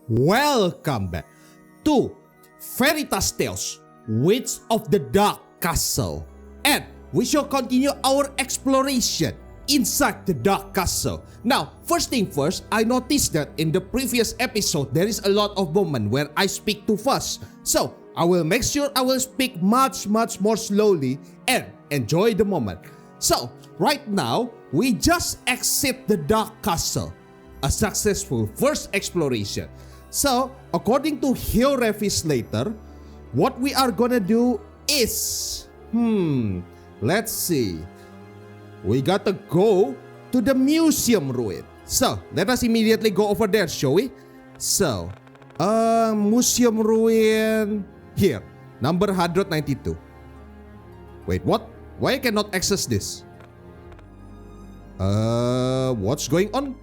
Welcome back to Veritas Tales, Witch of the Dark Castle, and we shall continue our exploration inside the Dark Castle. Now, first thing first, I noticed that in the previous episode there is a lot of moment where I speak too fast, so I will make sure I will speak much more slowly and enjoy the moment. So, right now, we just exit the Dark Castle, a successful first exploration. So, according to Hilrevi's later, what we are gonna do is, let's see. We gotta go to the museum ruin. So, let us immediately go over there, shall we? So, museum ruin here, number 192. Wait, what? Why I cannot access this? What's going on?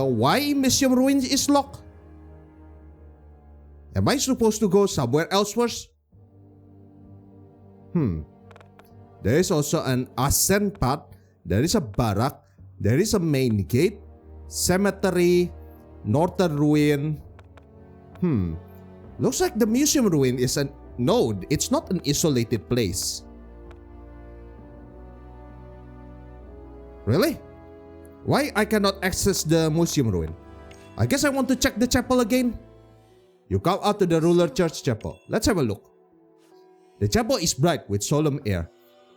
Why museum ruins is locked? Am I supposed to go somewhere else first? There is also an ascent path. There is a barrack. There is a main gate. Cemetery. Northern ruin. Looks like the museum ruin is an... No, it's not an isolated place. Really? Why I cannot access the museum ruin? I guess I want to check the chapel again. You come out to the ruler church chapel. Let's have a look. The chapel is bright with solemn air.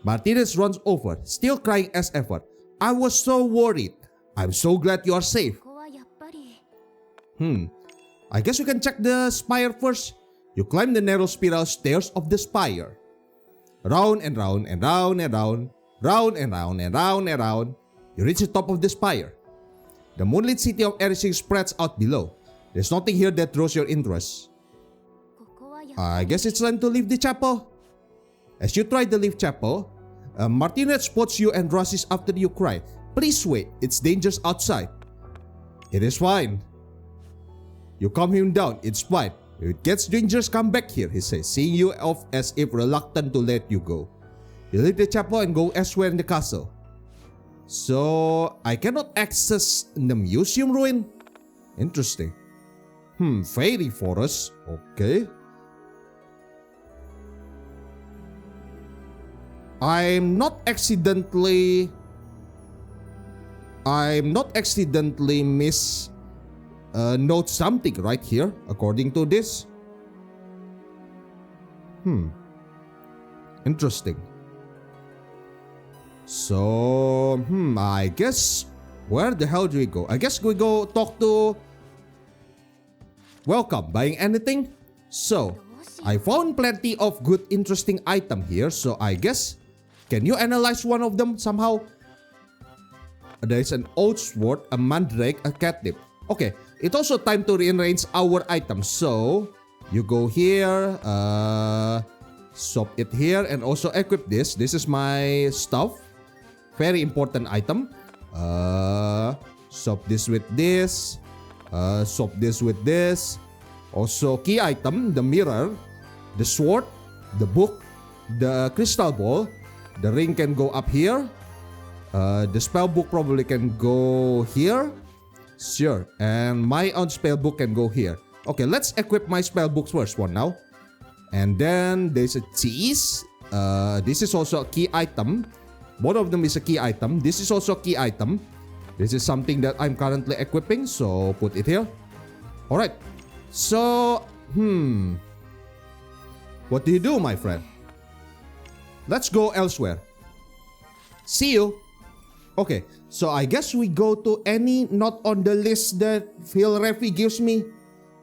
Martinez runs over, still crying as ever. I was so worried. I'm so glad you are safe. I guess you can check the spire first. You climb the narrow spiral stairs of the spire. Round and round and round and round. Round and round and round and round. You reach the top of the spire. The moonlit city of Ep.6 spreads out below. There's nothing here that draws your interest. I guess it's time to leave the chapel. As you try to leave chapel, Martinez spots you and rushes after you cry. Please wait, it's dangerous outside. It is fine. You calm him down, it's fine. If it gets dangerous, come back here, he says, seeing you off as if reluctant to let you go. You leave the chapel and go elsewhere in the castle. So, I cannot access the museum ruin? Interesting. Fairy forest. Okay. I'm not accidentally note something right here, according to this. Interesting. So, I guess, where the hell do we go? I guess we go talk to... Welcome, buying anything? So, I found plenty of good interesting item here, so I guess, can you analyze one of them somehow? There is an old sword, a mandrake, a catnip. Okay, it's also time to rearrange our items. So, you go here, swap it here, and also equip this. This is my stuff. Very important item. Swap this with this. Swap this with this. Also, key item, the mirror, the sword, the book, the crystal ball. The ring can go up here. The spell book probably can go here. Sure. And my own spell book can go here. Okay, let's equip my spell books first one now. And then there's a cheese. This is also a key item. Both of them is a key item. This is also a key item. This is something that I'm currently equipping, so put it here. Alright. So, what do you do, my friend? Let's go elsewhere. See you. Okay, so I guess we go to any not on the list that Hilrevi gives me.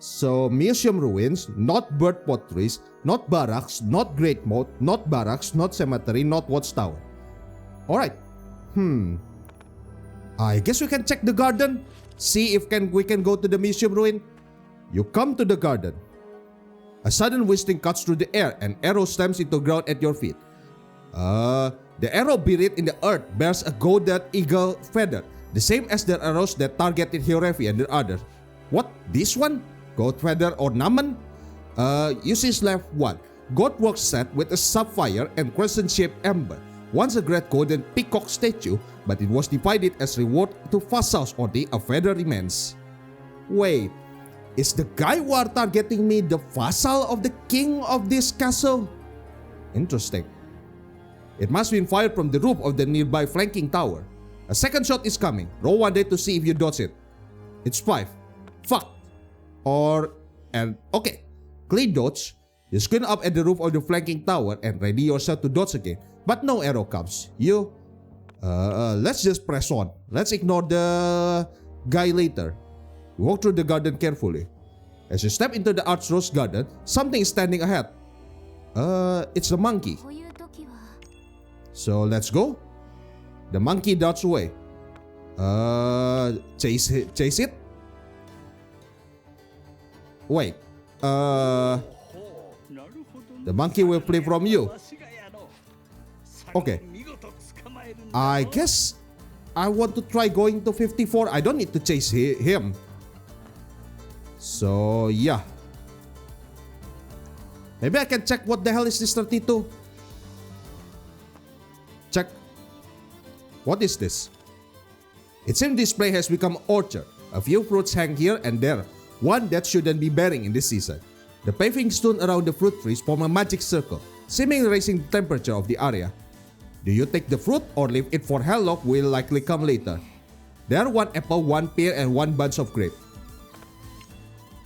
So, museum ruins, not bird potteries, not barracks, not great moat, not barracks, not cemetery, not watchtower. Alright. I guess we can check the garden. See if we can go to the museum ruin. You come to the garden. A sudden whistling cuts through the air. An arrow slams into the ground at your feet. The arrow buried in the earth bears a golden eagle feather, the same as the arrows that targeted Hilrevi and the others. What? This one? Gold feather ornament? Uses left one. Gold work set with a sapphire and crescent-shaped ember. Once a great golden peacock statue, but it was divided as reward to vassals only a feather remains. Wait, is the guy who are targeting me the vassal of the king of this castle? Interesting. It must be fired from the roof of the nearby flanking tower. A second shot is coming. Roll 1d to see if you dodge it. It's 5. Fuck. Okay. Clean dodge. You squint up at the roof of the flanking tower and ready yourself to dodge again. But no arrow comes. Let's just press on. Let's ignore the guy later. You walk through the garden carefully. As you step into the archrose garden, something is standing ahead. It's a monkey. So let's go. The monkey darts away. Chase it? Wait. The monkey will flee from you. Okay. I guess I want to try going to 54. I don't need to chase him. So yeah. Maybe I can check what the hell is this 32. Check. What is this? It seems this place has become an orchard. A few fruits hang here and there. One that shouldn't be bearing in this season. The paving stone around the fruit trees form a magic circle, seemingly raising the temperature of the area. Do you take the fruit or leave it for Helllock will likely come later? There are 1 apple, 1 pear, and 1 bunch of grape.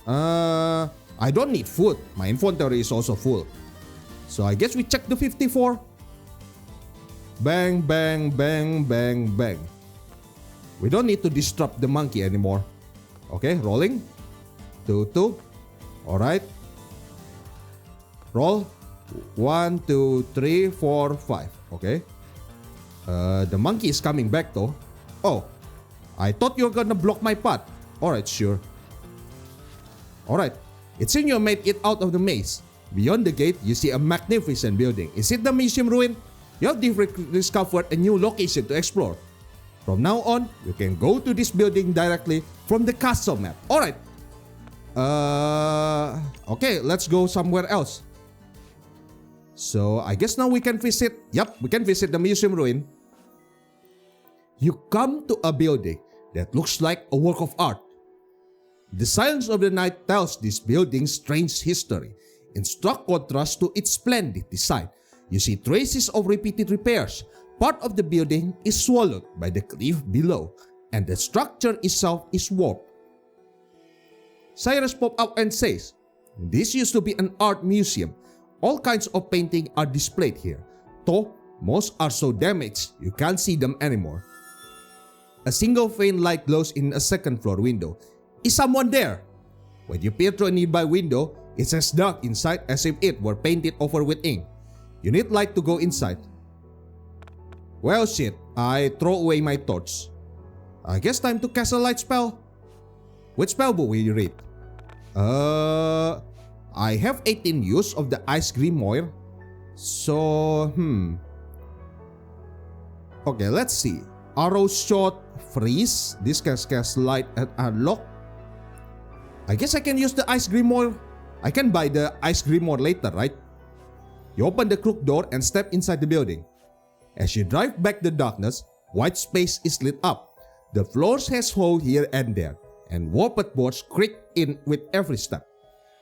I don't need food. My inventory is also full. So I guess we check the 54. Bang, bang, bang, bang, bang. We don't need to disrupt the monkey anymore. Okay, rolling. 2, 2. Alright. Roll. 1, 2, 3, 4, 5. Okay. The monkey is coming back though. Oh. I thought you were gonna block my path. Alright, sure. Alright. It seems you made it out of the maze. Beyond the gate, you see a magnificent building. Is it the museum ruin? You have discovered a new location to explore. From now on, you can go to this building directly from the castle map. Alright. Okay, let's go somewhere else. So, I guess now we can visit. Yep, we can visit the museum ruin. You come to a building that looks like a work of art. The silence of the night tells this building's strange history. In stark contrast to its splendid design, you see traces of repeated repairs. Part of the building is swallowed by the cliff below, and the structure itself is warped. Cyrus pops up and says, "This used to be an art museum. All kinds of paintings are displayed here, though most are so damaged you can't see them anymore." A single faint light glows in a second floor window. Is someone there? When you peer through a nearby window, it's as dark inside as if it were painted over with ink. You need light to go inside. Well shit, I throw away my torch. I guess time to cast a light spell. Which spell book will you read? I have 18 use of the Ice Grimoire. So, okay, let's see. Arrow shot, freeze. This can cast light and unlock. I guess I can use the Ice Grimoire. I can buy the Ice Grimoire later, right? You open the crooked door and step inside the building. As you drive back the darkness, white space is lit up. The floors has holes here and there, and warped boards creak in with every step.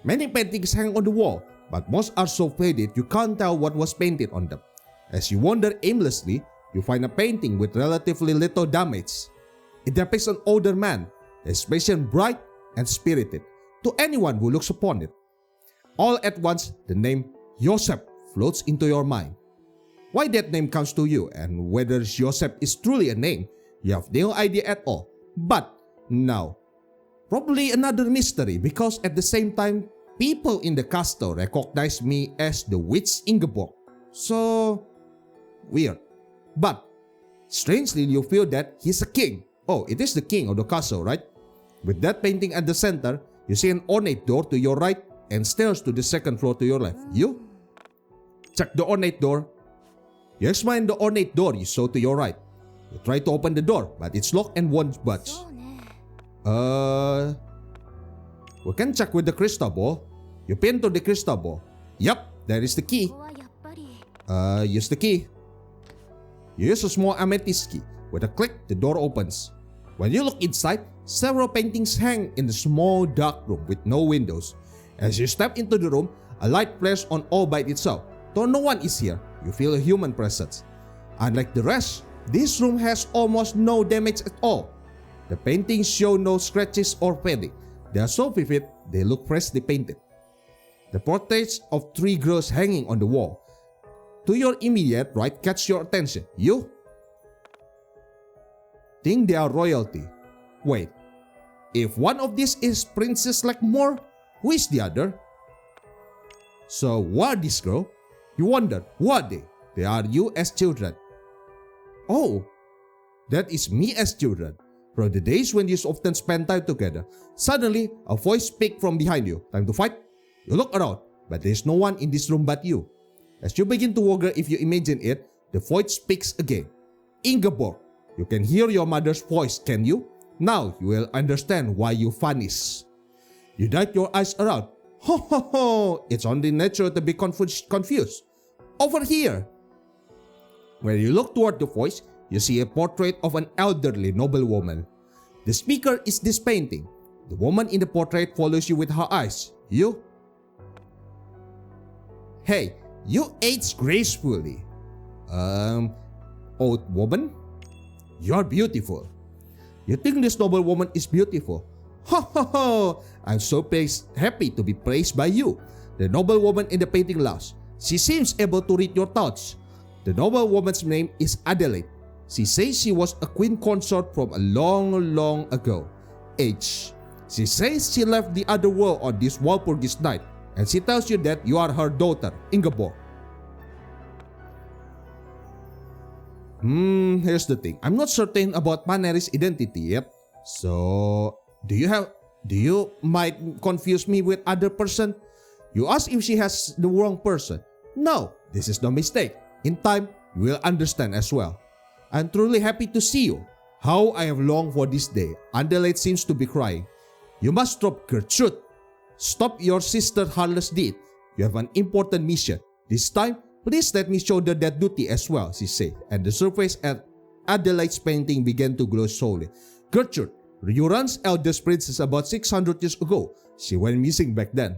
Many paintings hang on the wall, but most are so faded you can't tell what was painted on them. As you wander aimlessly, you find a painting with relatively little damage. It depicts an older man, his expression bright and spirited to anyone who looks upon it. All at once, the name Joseph floats into your mind. Why that name comes to you and whether Joseph is truly a name, you have no idea at all. But now, probably another mystery because at the same time, people in the castle recognize me as the witch Ingeborg. So, weird. But, strangely you feel that he's a king. Oh, it is the king of the castle, right? With that painting at the center, you see an ornate door to your right and stairs to the second floor to your left. You check the ornate door. You examine the ornate door you saw to your right. You try to open the door, but it's locked and won't budge. We can check with the crystal ball. You pin to the crystal ball. Yup, there is the key. Use the key. You use a small amethyst key. With a click, the door opens. When you look inside, several paintings hang in the small dark room with no windows. As you step into the room, a light flashes on all by itself. Though no one is here, you feel a human presence. Unlike the rest, this room has almost no damage at all. The paintings show no scratches or fading. They are so vivid, they look freshly painted. The portraits of three girls hanging on the wall. To your immediate right catch your attention. You think they are royalty. Wait, if one of these is Princess Lackmore, who is the other? So what are these girls? You wonder, who are they? They are you as children. Oh, that is me as children. From the days when you often spend time together. Suddenly, a voice speaks from behind you. Time to fight? You look around, but there is no one in this room but you. As you begin to wonder if you imagine it, the voice speaks again. Ingeborg, you can hear your mother's voice, can you? Now you will understand why you vanish. You dart your eyes around. Ho ho ho! It's only natural to be confused. Over here! When you look toward the voice, you see a portrait of an elderly noblewoman. The speaker is this painting. The woman in the portrait follows you with her eyes. You? Hey, you age gracefully. Old woman? You're beautiful. You think this noblewoman is beautiful? Ho ho ho! I'm so happy to be praised by you. The noblewoman in the painting laughs. She seems able to read your thoughts. The noblewoman's name is Adelaide. She says she was a queen consort from a long ago. Age. She says she left the other world on this Walpurgis night, and she tells you that you are her daughter, Ingeborg. Here's the thing. I'm not certain about Maneri's identity yet. So, do you might confuse me with other person? You ask if she has the wrong person. No, this is no mistake. In time, you will understand as well. I'm truly happy to see you. How I have longed for this day. Adelaide seems to be crying. You must stop Gertrude. Stop your sister's heartless deed. You have an important mission. This time, please let me shoulder that duty as well, she said, and the surface at Adelaide's painting began to glow slowly. Gertrude, Uran's eldest princess about 600 years ago. She went missing back then.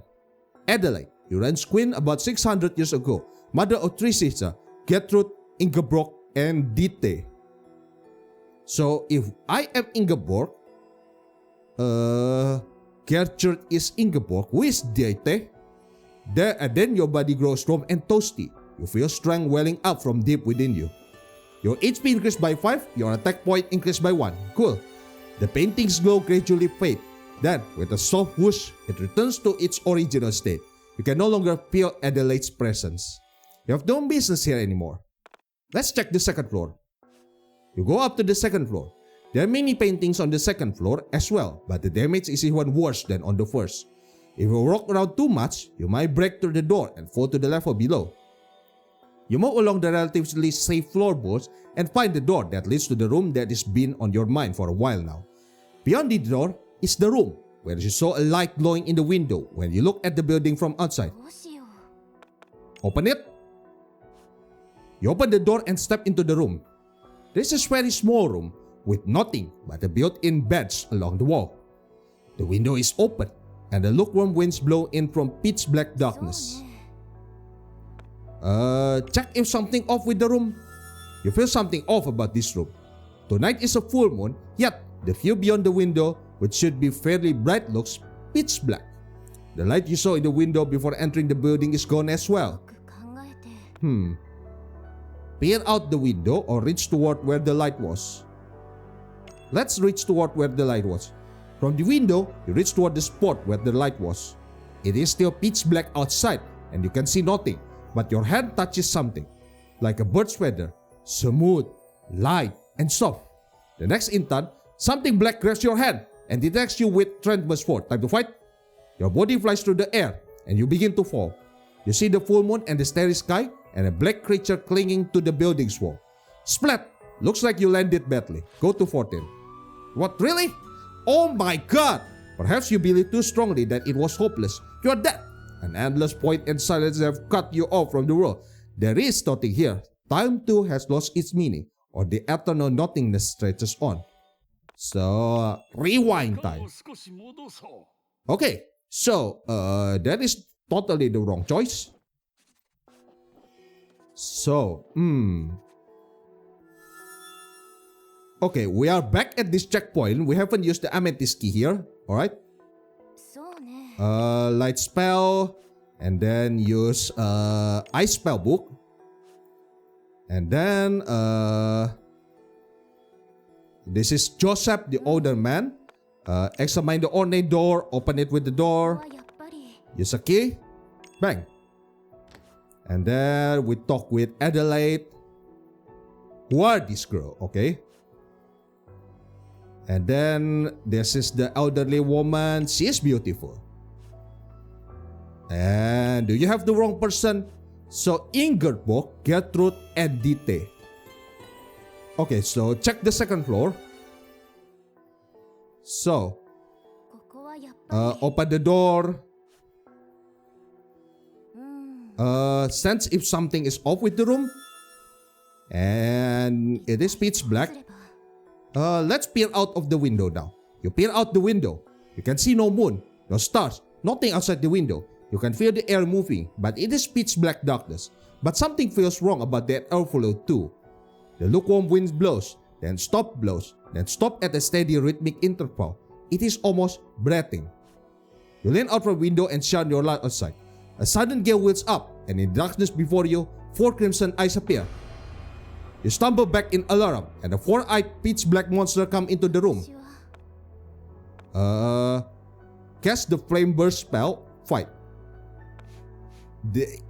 Adelaide, Uran's queen about 600 years ago. Mother of three sisters, Gertrude, Ingeborg, and Dite. So, if I am Ingeborg, Gertrude is Ingeborg, who is Dite? Then your body grows warm and toasty. You feel strength welling up from deep within you. Your HP increased by 5, your attack point increased by 1. Cool. The painting's glow gradually fades. Then, with a soft whoosh, it returns to its original state. You can no longer feel Adelaide's presence. You have no business here anymore. Let's check the second floor. You go up to the second floor. There are many paintings on the second floor as well, but the damage is even worse than on the first. If you walk around too much, you might break through the door and fall to the level below. You move along the relatively safe floorboards and find the door that leads to the room that has been on your mind for a while now. Beyond the door is the room where you saw a light glowing in the window when you look at the building from outside. Open it. You open the door and step into the room. This is a very small room with nothing but a built-in bench along the wall. The window is open and the lukewarm winds blow in from pitch black darkness. Check if something off with the room. You feel something off about this room. Tonight is a full moon, yet the view beyond the window, which should be fairly bright, looks pitch black. The light you saw in the window before entering the building is gone as well. Peer out the window or reach toward where the light was. Let's reach toward where the light was. From the window, you reach toward the spot where the light was. It is still pitch black outside and you can see nothing, but your hand touches something, like a bird's feather, smooth, light, and soft. The next instant, something black grabs your hand and detects you with tremendous force. Time to fight. Your body flies through the air and you begin to fall. You see the full moon and the starry sky and a black creature clinging to the building's wall. Splat! Looks like you landed badly. Go to 14. What, really? Oh my god! Perhaps you believe too strongly that it was hopeless. You are dead. An endless point and silence have cut you off from the world. There is nothing here. Time too has lost its meaning, or the eternal nothingness stretches on. So, rewind time. Okay, so, that is totally the wrong choice. So, okay, we are back at this checkpoint. We haven't used the amethyst key here. Alright. Light spell. And then use ice spell book. And then this is Joseph, the older man. Examine the ornate door. Open it with the door. Use a key. Bang. And then we talk with Adelaide. Who are this girl? Okay. And then this is the elderly woman. She is beautiful. And do you have the wrong person? So Ingeborg, Gertrude, and Dite. Okay, so check the second floor. So open the door. Sense if something is off with the room. And it is pitch black. Let's peer out of the window now. You peer out the window. You can see no moon, no stars, nothing outside the window. You can feel the air moving, but it is pitch black darkness. But something feels wrong about that airflow too. The lukewarm wind blows, then blows, then stop at a steady rhythmic interval. It is almost breathing. You lean out from the window and shine your light outside. A sudden gale whirls up, and in darkness before you, 4 crimson eyes appear. You stumble back in alarm, and a 4-eyed pitch black monster come into the room. Cast the flame burst spell. Fight.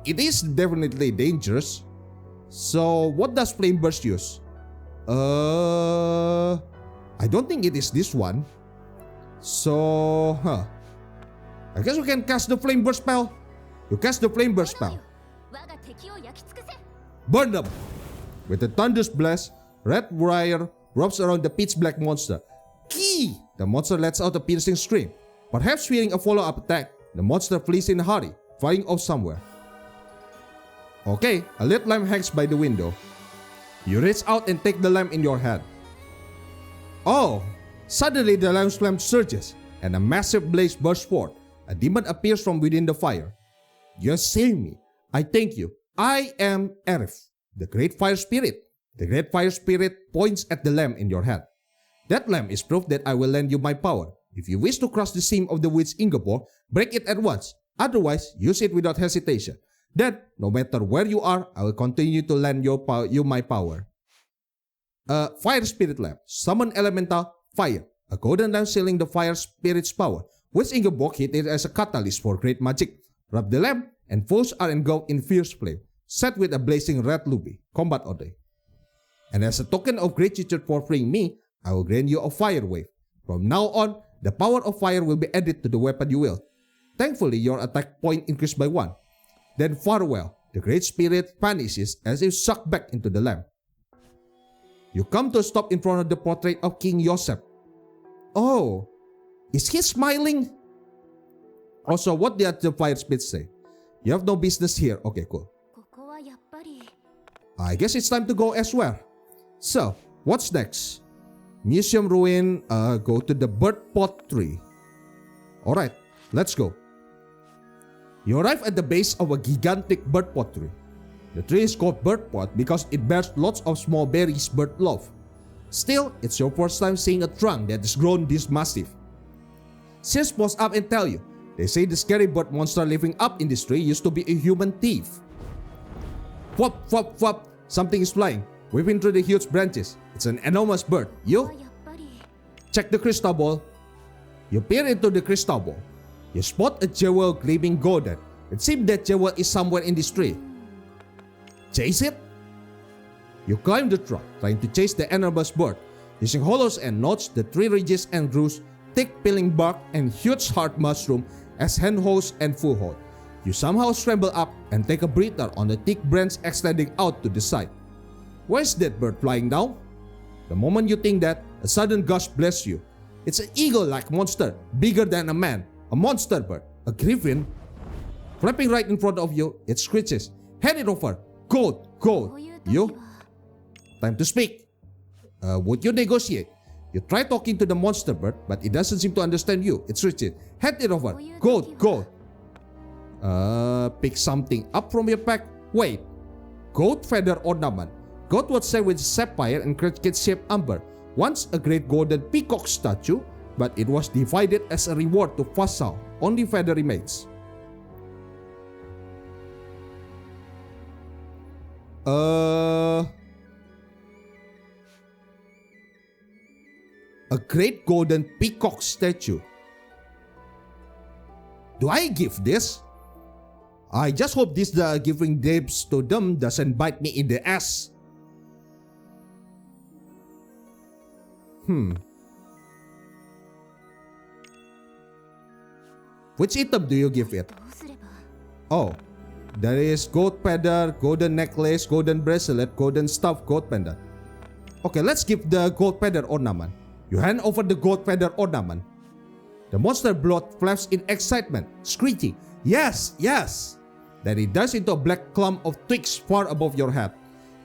It is definitely dangerous. So what does flame burst use? I don't think it is this one. So I guess we can cast the flame burst spell. You cast the flame burst spell. Burn them. With a thunderous blast, red wire wraps around the pitch black monster. Key! The monster lets out a piercing scream. Perhaps fearing a follow-up attack, the monster flees in a hurry, flying off somewhere. Okay, a lit lamp hangs by the window. You reach out and take the lamp in your hand. Oh! Suddenly the lamp's flame surges, and a massive blaze bursts forth. A demon appears from within the fire. You have saved me. I thank you. I am Erif, the great fire spirit. The great fire spirit points at the lamp in your hand. That lamp is proof that I will lend you my power. If you wish to cross the seam of the witch Ingeborg, break it at once. Otherwise, use it without hesitation. Then, no matter where you are, I will continue to lend you my power. Fire spirit lamp. Summon elemental fire. A golden lamp sealing the fire spirit's power. Witch Ingeborg hit it as a catalyst for great magic. Rub the lamp, and foes are engulfed in fierce flame, set with a blazing red ruby. Combat order. And as a token of gratitude for freeing me, I will grant you a fire wave. From now on, the power of fire will be added to the weapon you wield. Thankfully, your attack point increased by 1. Then farewell. The great spirit vanishes as if sucked back into the lamp. You come to a stop in front of the portrait of King Joseph. Oh, is he smiling? Also, what did the fire spirit say? You have no business here. Okay, cool. I guess it's time to go elsewhere. So, what's next? Museum ruin, go to the bird pot tree. Alright, let's go. You arrive at the base of a gigantic bird pot tree. The tree is called bird pot because it bears lots of small berries bird love. Still, it's your first time seeing a trunk that is grown this massive. Sis posts up and tell you, they say the scary bird monster living up in this tree used to be a human thief. Whop, whop, whop, something is flying, whipping through the huge branches. It's an enormous bird. You? Check the crystal ball. You peer into the crystal ball. You spot a jewel gleaming golden. It seems that jewel is somewhere in this tree. Chase it? You climb the trunk, trying to chase the enormous bird. Using hollows and knots, the tree ridges and grooves, thick peeling bark, and huge hard mushroom as handholds and foothold. You somehow scramble up and take a breather on the thick branch extending out to the side. Where's that bird flying down? The moment you think that, a sudden gush blasts you. It's an eagle-like monster, bigger than a man, a monster bird, a griffin. Flapping right in front of you, it screeches. Hand it over. Gold, gold. You? Time to speak. Would you negotiate? You try talking to the monster bird, but it doesn't seem to understand you. It's rigid. Hand it over. Goat, goat. Pick something up from your pack. Wait. Goat feather ornament. Goat was set with sapphire and cricket-shaped amber. Once a great golden peacock statue, but it was divided as a reward to vassal. Only feather remains. A great golden peacock statue. Do I give this? I just hope this giving gifts to them doesn't bite me in the ass. Which item do you give it? Oh, there is goat feather, golden necklace, golden bracelet, golden staff, goat pendant. Okay, let's give the goat feather ornament. You hand over the goat feather ornament. The monster blood flaps in excitement, screeching, "Yes, yes!" Then it dives into a black clump of twigs far above your head.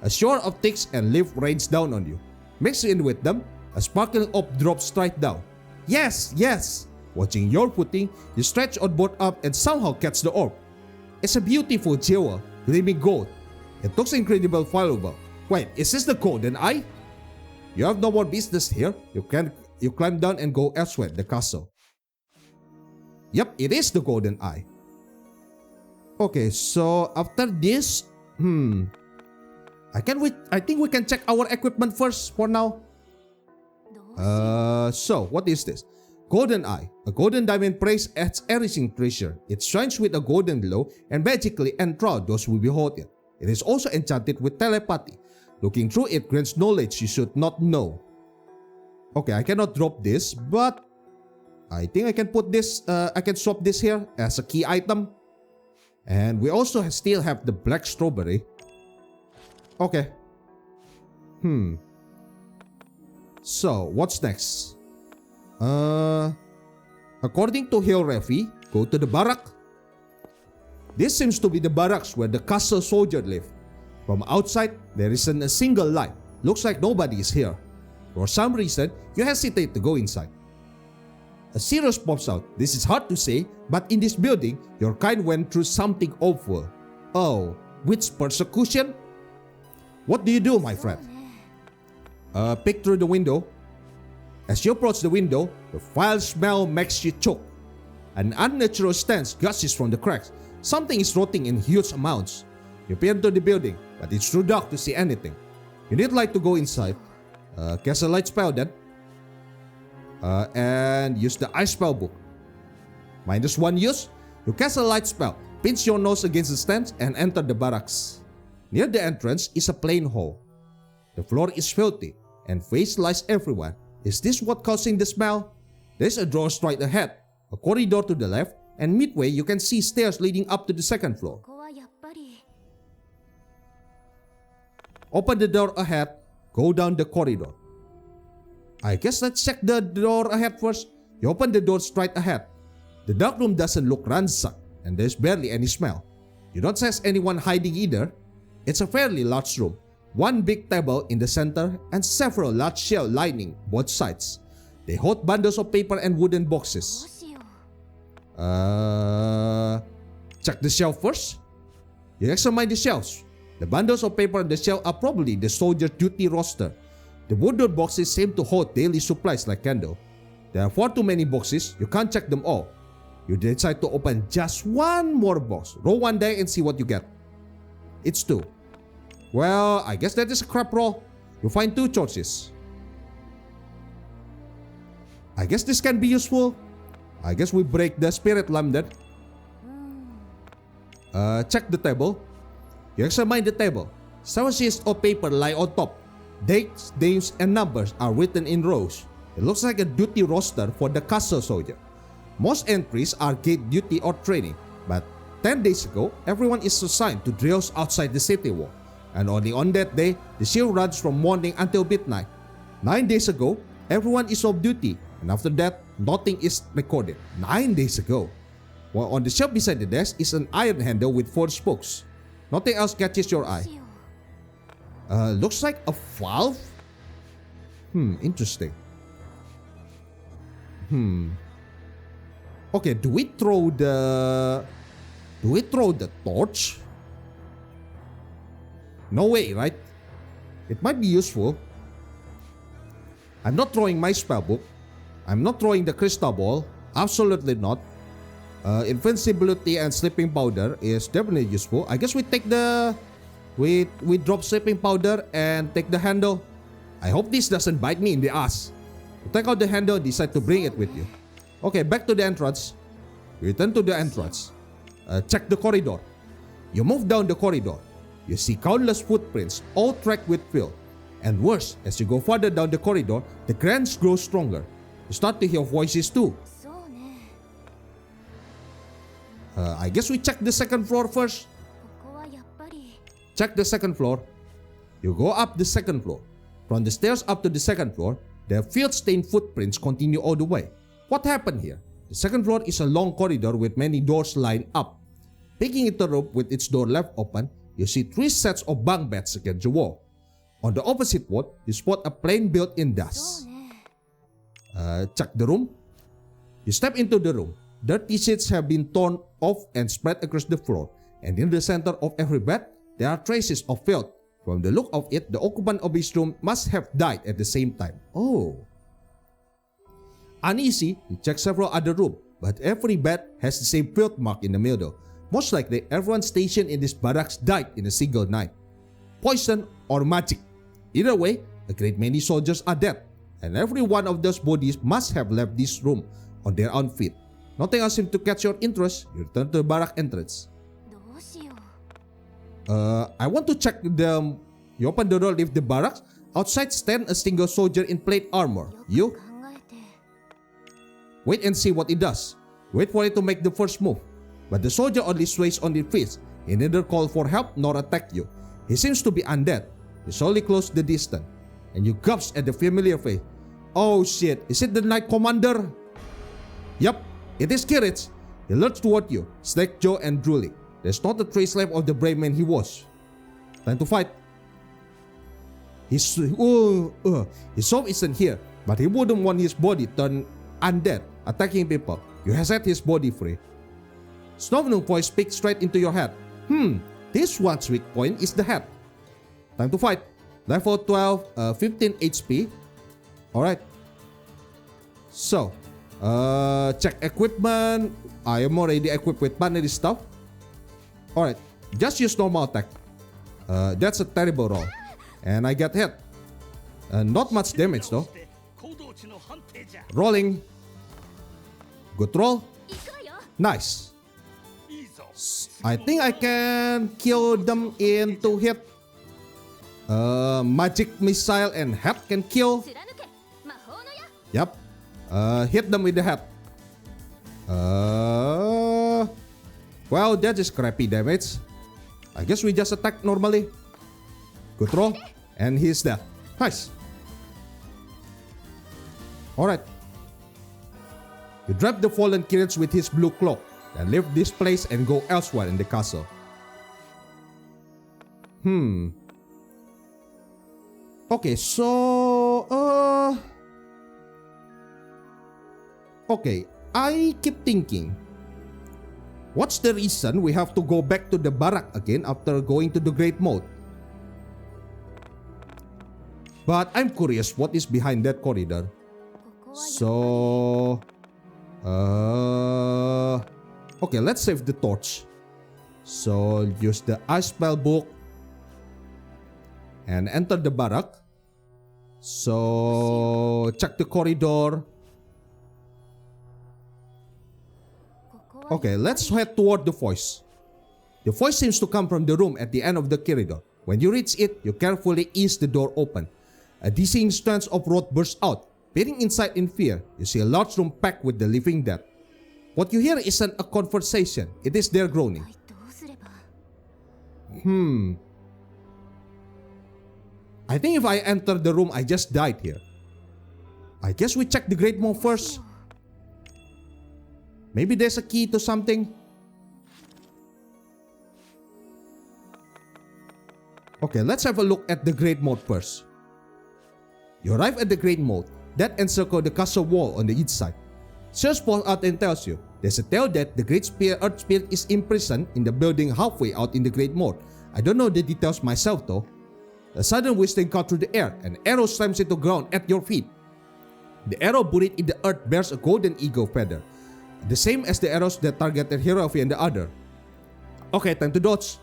A shower of twigs and leaves rains down on you. Mixed in with them, a sparkling orb drops straight down. "Yes, yes!" Watching your footing, you stretch on both up and somehow catch the orb. It's a beautiful jewel, gleaming gold. It looks incredibly valuable. Wait, is this the golden eye? You have no more business here. You climb down and go elsewhere, the castle. Yep, it is the golden eye. Okay, so after this, I think we can check our equipment first for now. So what is this? Golden eye. A golden diamond prays as everything treasure. It shines with a golden glow and magically enthralls those who behold it. It is also enchanted with telepathy. Looking through it grants knowledge you should not know. Okay, I cannot drop this, but I think I can put this, I can swap this here as a key item. And we also still have the black strawberry. Okay. So, what's next? According to Hilrevi, go to the barrack. This seems to be the barracks where the castle soldier live. From outside, there isn't a single light. Looks like nobody is here. For some reason, you hesitate to go inside. A Cirrus pops out. This is hard to say, but in this building, your kind went through something awful. Oh, witch persecution? What do you do, my friend? Peek through the window. As you approach the window, the foul smell makes you choke. An unnatural stench gushes from the cracks. Something is rotting in huge amounts. You peer into the building, but it's too dark to see anything. You need light to go inside. Cast a light spell then. And use the ice spell book. -1 use. You cast a light spell, pinch your nose against the stench and enter the barracks. Near the entrance is a plain hall. The floor is filthy and waste lies everywhere. Is this what causing the smell? There's a door straight ahead, a corridor to the left, and midway you can see stairs leading up to the second floor. Open the door ahead, go down the corridor. I guess let's check the door ahead first. You open the door straight ahead. The dark room doesn't look ransacked, and there's barely any smell. You don't sense anyone hiding either. It's a fairly large room. One big table in the center and several large shelves lining both sides. They hold bundles of paper and wooden boxes. Check the shelf first. You examine the shelves. The bundles of paper on the shelf are probably the soldier's duty roster. The wooden boxes seem to hold daily supplies like candle. There are far too many boxes, you can't check them all. You decide to open just one more box. Roll one die and see what you get. It's 2. Well, I guess that is a crap roll. You find 2 choices. I guess this can be useful. I guess we break the spirit lamp then. Check the table. You examine the table. 7 sheets of paper lie on top. Dates, names, and numbers are written in rows. It looks like a duty roster for the castle soldier. Most entries are gate duty or training, but 10 days ago, everyone is assigned to drills outside the city wall. And only on that day, the shield runs from morning until midnight. 9 days ago, everyone is off duty, and after that, nothing is recorded. 9 days ago. While on the shelf beside the desk is an iron handle with 4 spokes. Nothing else catches your eye. Looks like a valve? Interesting. Okay, do we throw the torch? No way, right? It might be useful. I'm not throwing my spellbook. I'm not throwing the crystal ball. Absolutely not. Invincibility and sleeping powder is definitely useful. I guess we take the... We drop sleeping powder and take the handle. I hope this doesn't bite me in the ass. You take out the handle, decide to bring it with you. Okay, back to the entrance. Return to the entrance. Check the corridor. You move down the corridor. You see countless footprints, all tracked with filth. And worse, as you go further down the corridor, the grants grow stronger. You start to hear voices too. I guess we check the second floor first. Check the second floor. You go up the second floor. From the stairs up to the second floor, the filth-stained footprints continue all the way. What happened here? The second floor is a long corridor with many doors lined up. Peeking into the room with its door left open, you see 3 sets of bunk beds against the wall. On the opposite wall, you spot a plane built-in desk. Check the room. You step into the room. Dirty sheets have been torn off and spread across the floor, and in the center of every bed, there are traces of filth. From the look of it, the occupant of this room must have died at the same time. Oh. Uneasy, you check several other rooms, but every bed has the same filth mark in the middle. Most likely, everyone stationed in this barracks died in a single night. Poison or magic. Either way, a great many soldiers are dead, and every one of those bodies must have left this room on their own feet. Nothing else seems to catch your interest. You return to the barrack entrance. I want to check the... You open the door, leave the barracks. Outside stands a single soldier in plate armor. You? Wait and see what it does. Wait for it to make the first move. But the soldier only sways on his feet. He neither call for help nor attack you. He seems to be undead. You slowly close the distance, and you gasp at the familiar face. Oh shit, is it the Knight Commander? Yup, it is Kirich. He lurched toward you, slack jaw and drooling. There's not a trace left of the brave man he was. Time to fight. His soul isn't here, but he wouldn't want his body turned undead, attacking people. You set his body free. Snowman's voice speaks straight into your head. This one's weak point is the head. Time to fight. Level 12, 15 HP. Alright. So, check equipment. I am already equipped with binary stuff. Alright, just use normal attack. That's a terrible roll. And I get hit. Not much damage though. Rolling. Good roll. Nice. I think I can kill them in 2 hit. Magic missile and head can kill. Yep. Hit them with the head. Well, that is crappy damage. I guess we just attack normally. Good roll. And he's dead. Nice. Alright. You drop the fallen Kirich with his blue cloak, then leave this place and go elsewhere in the castle. Okay, so... Okay, I keep thinking, what's the reason we have to go back to the barrack again after going to the Great Moat? But I'm curious what is behind that corridor. So... okay, let's save the torch. So, use the ice spell book and enter the barrack. So, check the corridor. Okay, let's head toward the voice. The voice seems to come from the room at the end of the corridor. When you reach it, you carefully ease the door open. A dizzying stench of rot bursts out. Peering inside in fear, you see a large room packed with the living dead. What you hear isn't a conversation, it is their groaning. I think if I enter the room I just died here. I guess we check the Great Moat first. Maybe there's a key to something. Okay, let's have a look at the Great Moat first. You arrive at the Great Moat that encircles the castle wall on the east side. Search pops out and tells you, there's a tale that the Great Earth Spirit is imprisoned in the building halfway out in the Great Moat. I don't know the details myself though. A sudden whistling cut through the air, and an arrow slams into the ground at your feet. The arrow buried in the earth bears a golden eagle feather, the same as the arrows that targeted Hilrevi and the other. Okay, time to dodge.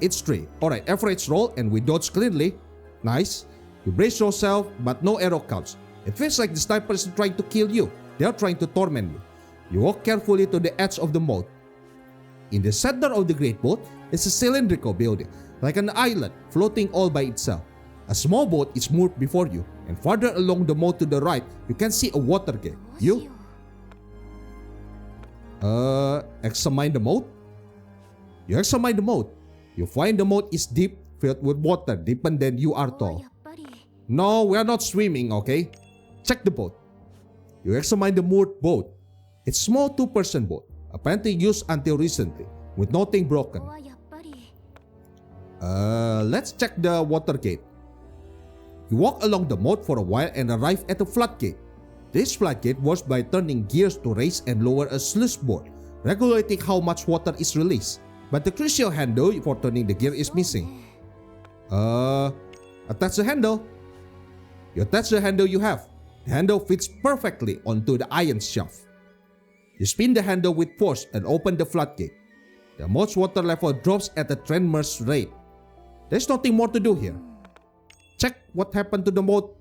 It's 3. Alright, average roll and we dodge cleanly. Nice. You brace yourself, but no arrow counts. It feels like the sniper isn't trying to kill you. They are trying to torment you. You walk carefully to the edge of the moat. In the center of the great moat is a cylindrical building, like an island floating all by itself. A small boat is moored before you, and farther along the moat to the right, you can see a water gate. You examine the moat? You examine the moat. You find the moat is deep, filled with water, deeper than you are tall. No, we are not swimming, okay? Check the boat. You examine the moored boat. It's a small 2-person boat, apparently used until recently, with nothing broken. Let's check the water gate. You walk along the moat for a while and arrive at a floodgate. This floodgate works by turning gears to raise and lower a sluice board, regulating how much water is released. But the crucial handle for turning the gear is missing. Attach the handle. You attach the handle you have. The handle fits perfectly onto the iron shaft. You spin the handle with force and open the floodgate. The moat's water level drops at a tremendous rate. There's nothing more to do here. Check what happened to the moat.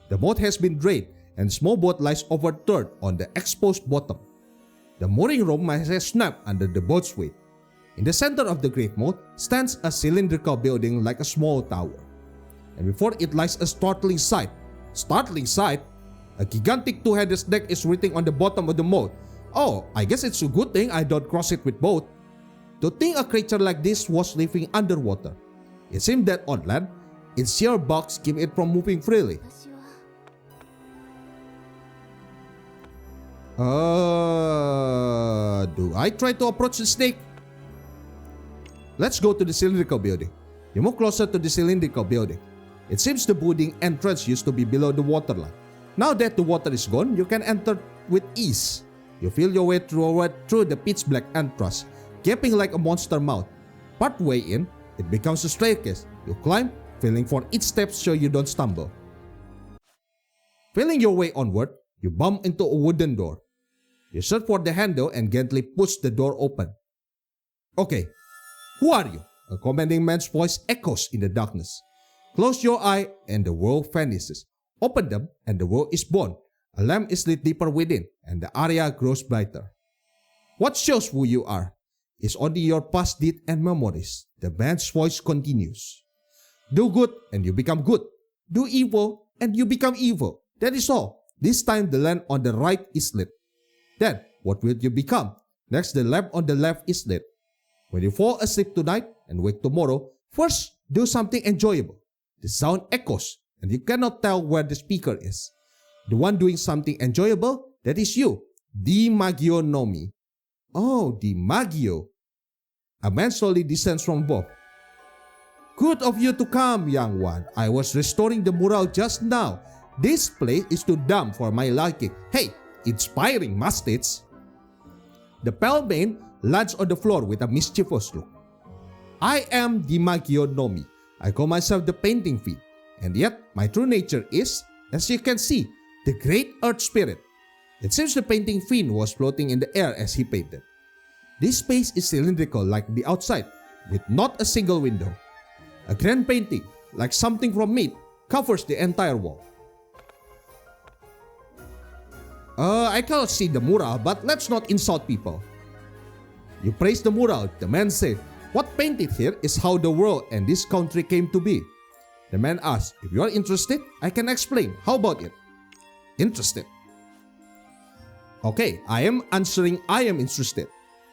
The moat has been drained and the small boat lies overturned on the exposed bottom. The mooring rope has snapped under the boat's weight. In the center of the great moat stands a cylindrical building like a small tower. And before it lies a startling sight. Startling sight? A gigantic 2-headed snake is writhing on the bottom of the moat. Oh, I guess it's a good thing I don't cross it with boat. To think a creature like this was living underwater. It seemed that on land, its sheer bulk kept it from moving freely. Do I try to approach the snake? Let's go to the cylindrical building. You move closer to the cylindrical building. It seems the building entrance used to be below the waterline. Now that the water is gone, you can enter with ease. You feel your way through the pitch black entrance, gaping like a monster mouth. Partway in, it becomes a staircase. You climb, feeling for each step so you don't stumble. Feeling your way onward, you bump into a wooden door. You search for the handle and gently push the door open. Okay, who are you? A commanding man's voice echoes in the darkness. Close your eye and the world vanishes. Open them and the world is born. A lamp is lit deeper within and the area grows brighter. What shows who you are is only your past deed and memories. The man's voice continues. Do good and you become good. Do evil and you become evil. That is all. This time the lamp on the right is lit. Then, what will you become? Next, the lamp on the left is lit. When you fall asleep tonight and wake tomorrow, first do something enjoyable. The sound echoes and you cannot tell where the speaker is. The one doing something enjoyable, that is you. Di Maggio no Mi. Oh, Di Maggio. A man slowly descends from above. Good of you to come, young one. I was restoring the mural just now. This place is too dumb for my liking. Hey, inspiring mustache. The pale man lands on the floor with a mischievous look. I am Di Maggio no Mi. I call myself the painting fiend. And yet, my true nature is, as you can see, the great earth spirit. It seems the painting fiend was floating in the air as he painted. This space is cylindrical like the outside, with not a single window. A grand painting, like something from meat, covers the entire wall. I cannot see the mural, but let's not insult people. You praise the mural, the man said. What painted here is how the world and this country came to be. The man asked, if you are interested, I can explain. How about it? Interested. Okay, I am answering I am interested.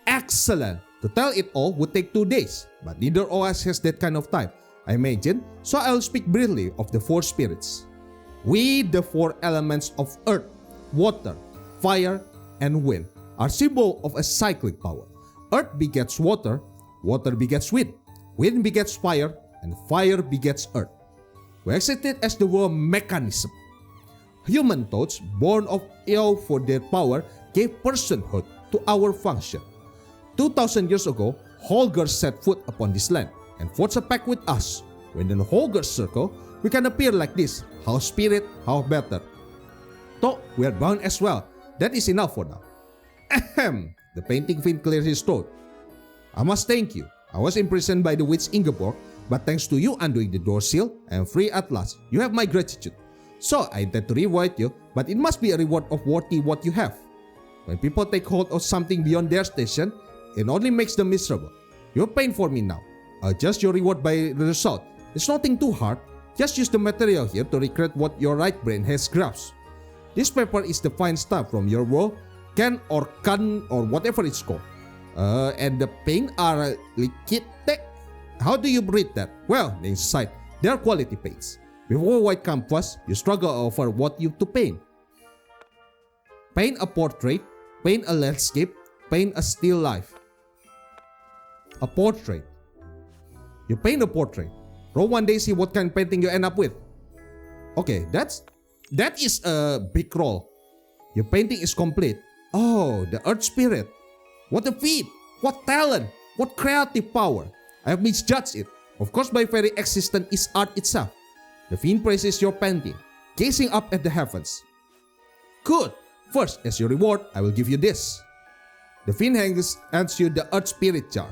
Excellent. To tell it all would take 2 days, but neither of us has that kind of time, I imagine, so I'll speak briefly of the 4 spirits. We, the 4 elements of earth, water, fire, and wind, are symbol of a cyclic power. Earth begets water, water begets wind begets fire, and fire begets earth. We exist it as the world mechanism. Human thoughts, born of awe for their power, gave personhood to our function. 2,000 years ago, Holger set foot upon this land and forged a pact with us. When in Holger's circle, we can appear like this, how spirit, how better. Though we are bound as well, that is enough for now. Ahem! The painting fiend cleared his throat. I must thank you. I was imprisoned by the witch Ingeborg, but thanks to you undoing the door seal, I am free at last. You have my gratitude. So I intend to reward you, but it must be a reward of worthy what you have. When people take hold of something beyond their station, it only makes them miserable. You're paying for me now. Adjust your reward by the result. It's nothing too hard. Just use the material here to recreate what your right brain has grasped. This paper is the fine stuff from your world, can or whatever it's called. And the paint are liquid. How do you read that? Well, inside, they are quality paints. Before white canvas, you struggle over what you to paint. Paint a portrait, paint a landscape, paint a still life. A portrait. You paint a portrait. Roll one day, see what kind of painting you end up with. Okay, that is a big roll. Your painting is complete. Oh, the earth spirit. What a feat! What talent! What creative power! I have misjudged it. Of course, my very existence is art itself. The fiend praises your painting, gazing up at the heavens. Good! First, as your reward, I will give you this. The fiend hands you the earth spirit jar.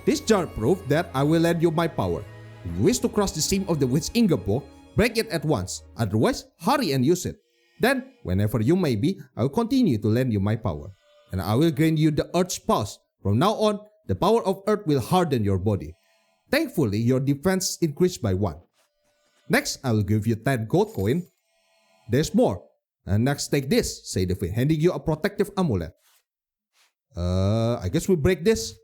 This jar proves that I will lend you my power. If you wish to cross the seam of the witch Ingeborg, break it at once. Otherwise, hurry and use it. Then, whenever you may be, I will continue to lend you my power. And I will grant you the earth's pulse. From now on, the power of earth will harden your body. Thankfully, your defense increased by 1. Next, I will give you 10 gold coin. There's more. And next, take this, say the fiend, handing you a protective amulet. I guess we break this.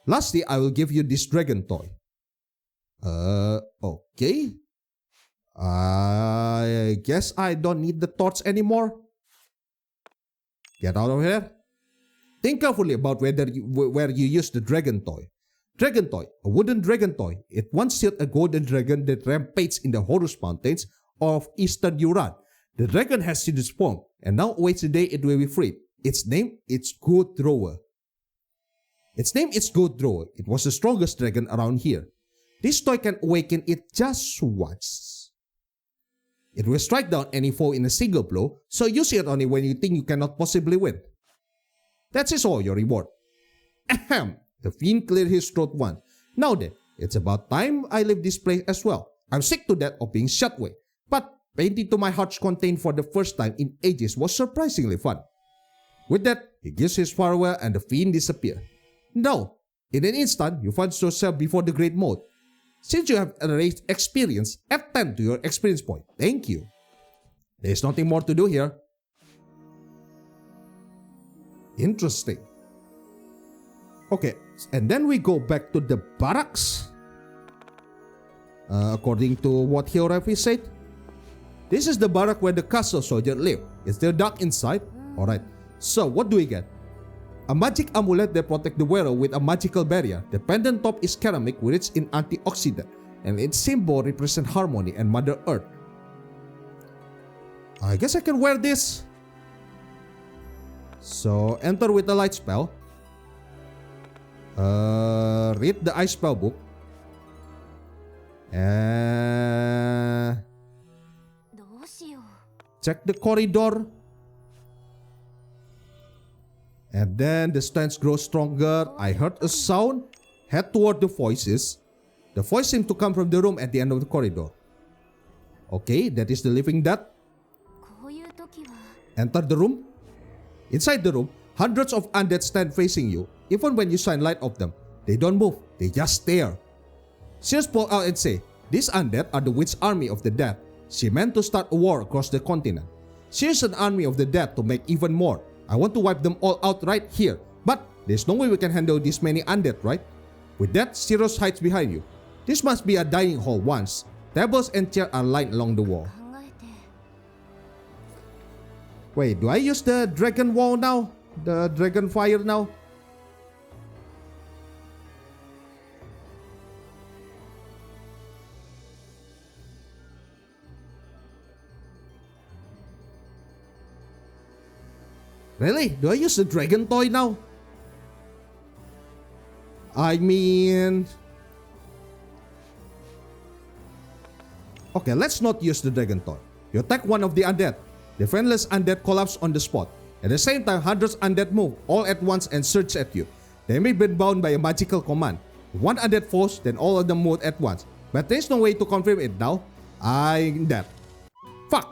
Lastly, I will give you this dragon toy. Okay. I guess I don't need the torch anymore. Get out of here. Think carefully about where you use the dragon toy. Dragon toy, a wooden dragon toy. It once held a golden dragon that rampages in the Horus Mountains of eastern Uran. The dragon has since its form, and now awaits the day it will be freed. Its name is Good Drawer. It was the strongest dragon around here. This toy can awaken it just once. It will strike down any foe in a single blow, so use it only when you think you cannot possibly win. That is all your reward. Ahem! The fiend cleared his throat once. Now then, it's about time I leave this place as well. I'm sick to death of being shut away, but painting to my heart's content for the first time in ages was surprisingly fun. With that, he gives his farewell and the fiend disappears. Now, in an instant, you find yourself before the Great Moat. Since you have erased experience, add 10 to your experience point. Thank you. There's nothing more to do here. Interesting. Okay, and then we go back to the barracks. According to what Hilrevi said, this is the barrack where the castle soldier live. Is there dark inside? Alright, so what do we get? A magic amulet that protects the wearer with a magical barrier. The pendant top is ceramic with its in antioxidant, and its symbol represents harmony and Mother Earth. I guess I can wear this. So, enter with a light spell. Read the ice spell book. Check the corridor. And then the stance grows stronger. I heard a sound. Head toward the voices. The voice seemed to come from the room at the end of the corridor. Okay, that is the living dead. Enter the room. Inside the room, hundreds of undead stand facing you. Even when you shine light of them, they don't move. They just stare. Sears spoke out and say, "These undead are the witch army of the dead. She meant to start a war across the continent. She is an army of the dead to make even more. I want to wipe them all out right here. But there's no way we can handle this many undead, right?" With that, Cyrus hides behind you. This must be a dining hall once. Tables and chairs are lined along the wall. Wait, do I use the dragon wall now? The dragon fire now? Really? Do I use the dragon toy now? I mean... Okay, let's not use the dragon toy. You attack one of the undead. Defenseless undead collapse on the spot. At the same time, hundreds undead move all at once and surge at you. They may be bound by a magical command. If one undead falls, then all of them move at once. But there's no way to confirm it now. I'm dead. Fuck.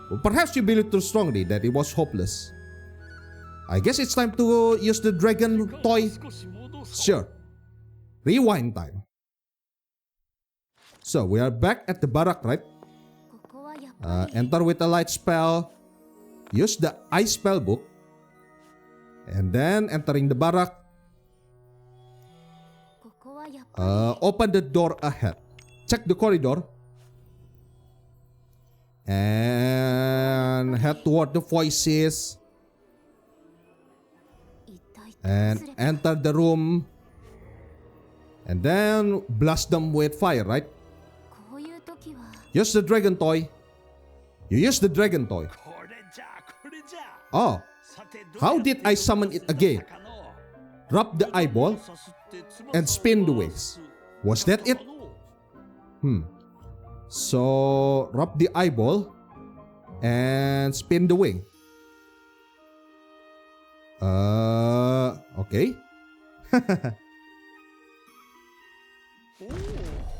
Well, perhaps you believe too strongly that it was hopeless. I guess it's time to use the dragon toy. Sure. Rewind time. So we are back at the barrack, right? Enter with a light spell. Use the ice spell book. And then entering the barrack. Open the door ahead. Check the corridor. And head toward the voices. And enter the room. And then blast them with fire, right? Use the dragon toy. You use the dragon toy. Oh, how did I summon it again? Rub the eyeball and spin the wings. Was that it? So, rub the eyeball and spin the wing. Okay.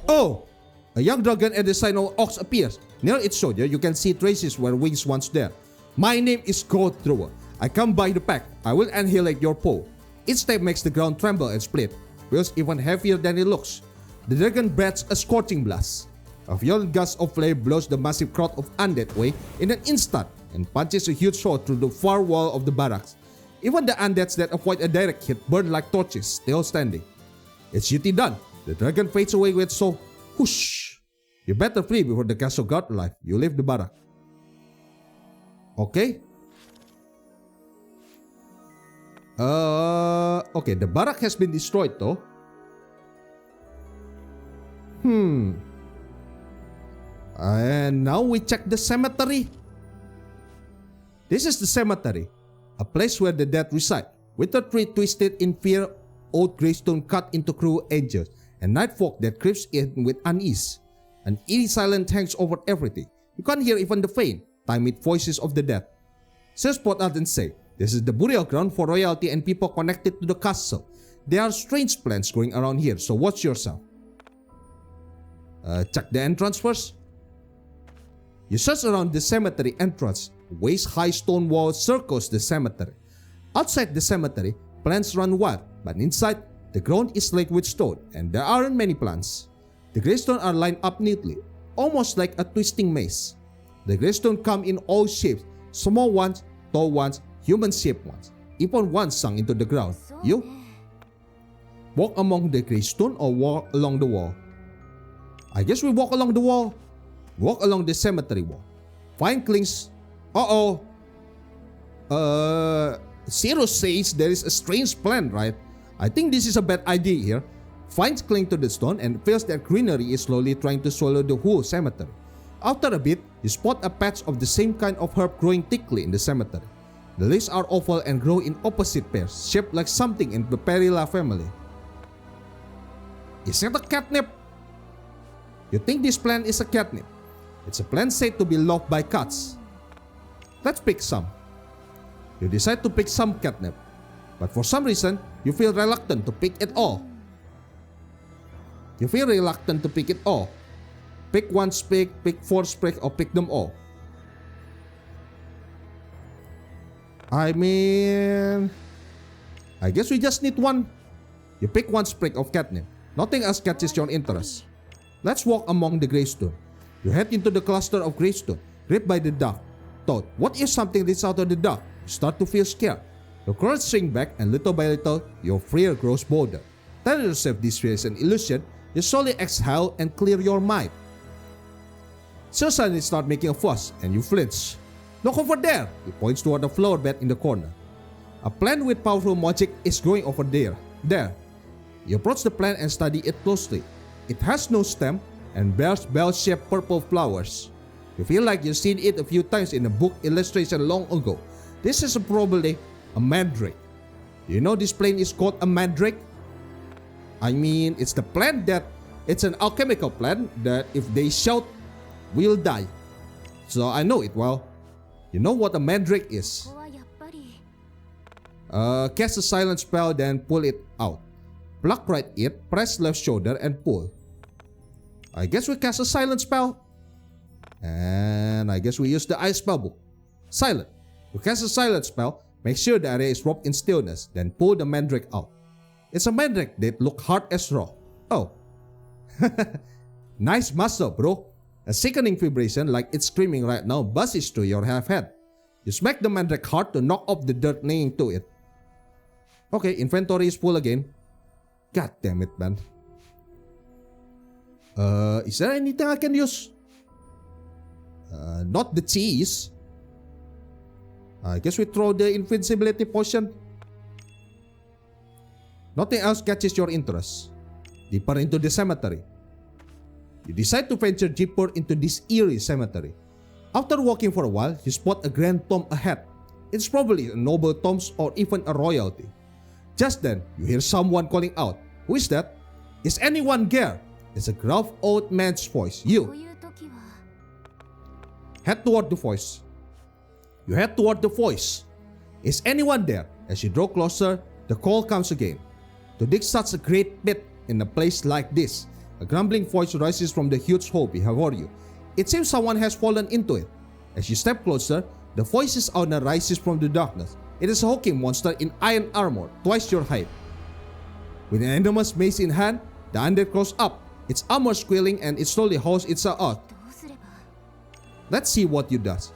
Oh! A young dragon at the sign of Ox appears. Near its shoulder, you can see traces where wings once there. My name is Gold Thrower. I come by the pack. I will annihilate your foe. Each step makes the ground tremble and split. Feels even heavier than it looks. The dragon breathes a scorching blast. A violent gust of flame blows the massive crowd of undead away in an instant and punches a huge hole through the far wall of the barracks. Even the undeads that avoid a direct hit burn like torches, still standing. It's duty done. The dragon fades away with so whoosh. You better flee before the castle guard alive. You leave the barrack. Okay. Okay, the barrack has been destroyed though. And now we check the cemetery. This is the cemetery, a place where the dead reside, with a tree twisted in fear, old gravestone cut into cruel angels, and night fog that creeps in with unease. An eerie silence hangs over everything. You can't hear even the faint, timid voices of the dead. Sir Spot out and say, this is the burial ground for royalty and people connected to the castle. There are strange plants growing around here, so watch yourself. Check the entrance first. You search around the cemetery entrance. A waist-high stone wall circles the cemetery. Outside the cemetery, plants run wild, but inside, the ground is laid with stone and there aren't many plants. The gravestones are lined up neatly, almost like a twisting maze. The gravestones come in all shapes, small ones, tall ones, human-shaped ones, even one sunk into the ground. You? Walk among the gravestone or walk along the wall? I guess we walk along the wall. Walk along the cemetery wall. Find clings. Zero says there is a strange plant, right? I think this is a bad idea here. Finds cling to the stone and feels that greenery is slowly trying to swallow the whole cemetery. After a bit, you spot a patch of the same kind of herb growing thickly in the cemetery. The leaves are oval and grow in opposite pairs, shaped like something in the Perilla family. Is it a catnip? You think this plant is a catnip? It's a plant said to be loved by cats. Let's pick some. You decide to pick some catnip, but for some reason, you feel reluctant to pick it all. Pick one sprig, pick 4 sprigs, or pick them all. I mean, I guess we just need one. You pick 1 sprig of catnip. Nothing else catches your interest. Let's walk among the gravestone. You head into the cluster of gravestone, gripped by the dark. Thought, what if something reaches out of the dark? You start to feel scared. Your courage shrinks back and little by little, your fear grows bolder. Telling yourself this fear is an illusion, you slowly exhale and clear your mind. So suddenly start making a fuss and you flinch. Look over there! He points toward the flower bed in the corner. A plant with powerful magic is growing over there. You approach the plant and study it closely. It has no stem and bears bell-shaped purple flowers. You feel like you've seen it a few times in a book illustration long ago. This is probably a mandrake. You know this plant is called a mandrake? I mean, it's the plant that it's an alchemical plant that if they shout, will die. So I know it well. You know what a mandrake is? Cast a silent spell, then pull it out. Pluck right it, press left shoulder, and pull. I guess we cast a silent spell. And I guess we use the ice spell book. Silent. We cast a silent spell, make sure the area is wrapped in stillness, then pull the mandrake out. It's a mandrake that look hard as raw. Oh. Nice muscle, bro. A sickening vibration like it's screaming right now buzzes through your half head. You smack the mandrake hard to knock off the dirt clinging to it. Okay, inventory is full again. God damn it, man. Is there anything I can use? Not the cheese. I guess we throw the invincibility potion. Nothing else catches your interest. Deeper into the cemetery. You decide to venture deeper into this eerie cemetery. After walking for a while, you spot a grand tomb ahead. It's probably a noble tomb or even a royalty. Just then, you hear someone calling out. Who is that? Is anyone there? It's a gruff old man's voice. You. Head toward the voice. You head toward the voice. Is anyone there? As you draw closer, the call comes again. To dig such a great pit in a place like this, a grumbling voice rises from the huge hole before you. It seems someone has fallen into it. As you step closer, the voice's owner rises from the darkness. It is a hulking monster in iron armor, twice your height. With an enormous mace in hand, the undead crawls up, its armor squealing, and it slowly hauls itself out. Let's see what it does.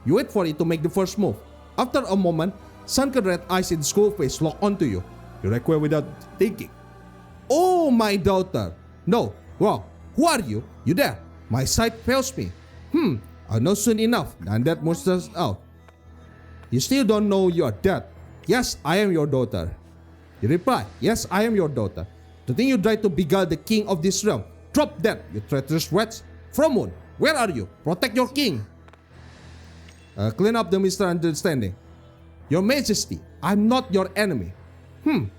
You wait for it to make the first move. After a moment, sunken red eyes in skull face lock onto you. You recoil without thinking. Oh, my daughter. No. Wow. Who are you? You there? My sight fails me. I know soon enough. The undead monster's out. You still don't know you are dead. Yes, I am your daughter. You reply, yes, I am your daughter. To think you try to beguile the king of this realm. Drop dead, you treacherous wretch. From moon, where are you? Protect your king. Clean up the misunderstanding. Your majesty, I'm not your enemy.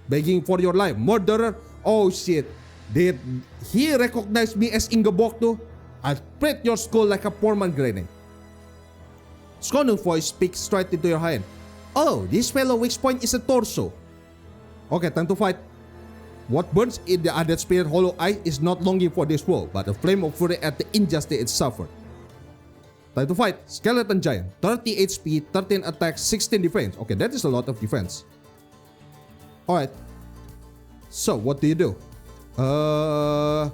Begging for your life, murderer. Oh shit. Did he recognize me as Ingeborg too? I'll split your skull like a Portman grenade. Scornful voice speaks straight into your hand. Oh, this fellow weak point is a torso. Okay, time to fight. What burns in the undead spirit hollow eye is not longing for this world, but a flame of fury at the injustice it suffered. Time to fight. Skeleton giant. 30 HP, 13 attack, 16 defense. Okay, that is a lot of defense. Alright. So, what do you do? A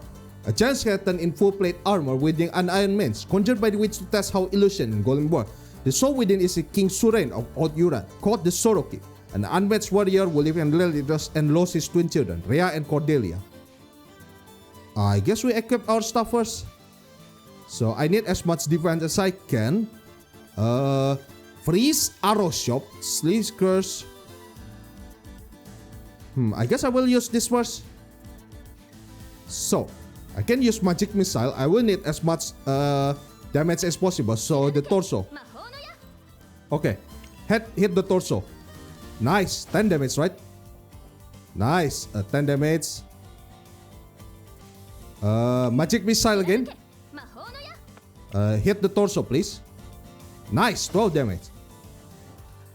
giant skeleton in full plate armor wielding an iron mace, conjured by the witch to test how illusion and golden war. The soul within is a King Surain of Old Uran, called the Soroki, an unmatched warrior who lives in Lelitas and lost his twin children, Rhea and Cordelia. I guess we equip our stuff first. So I need as much defense as I can. Freeze, arrow shot, sleeve curse. I guess I will use this first. So I can use magic missile. I will need as much damage as possible. So the torso. Okay, hit the torso. Nice, 10 damage, right? Nice, 10 damage. Magic missile again. Hit the torso, please. Nice, 12 damage.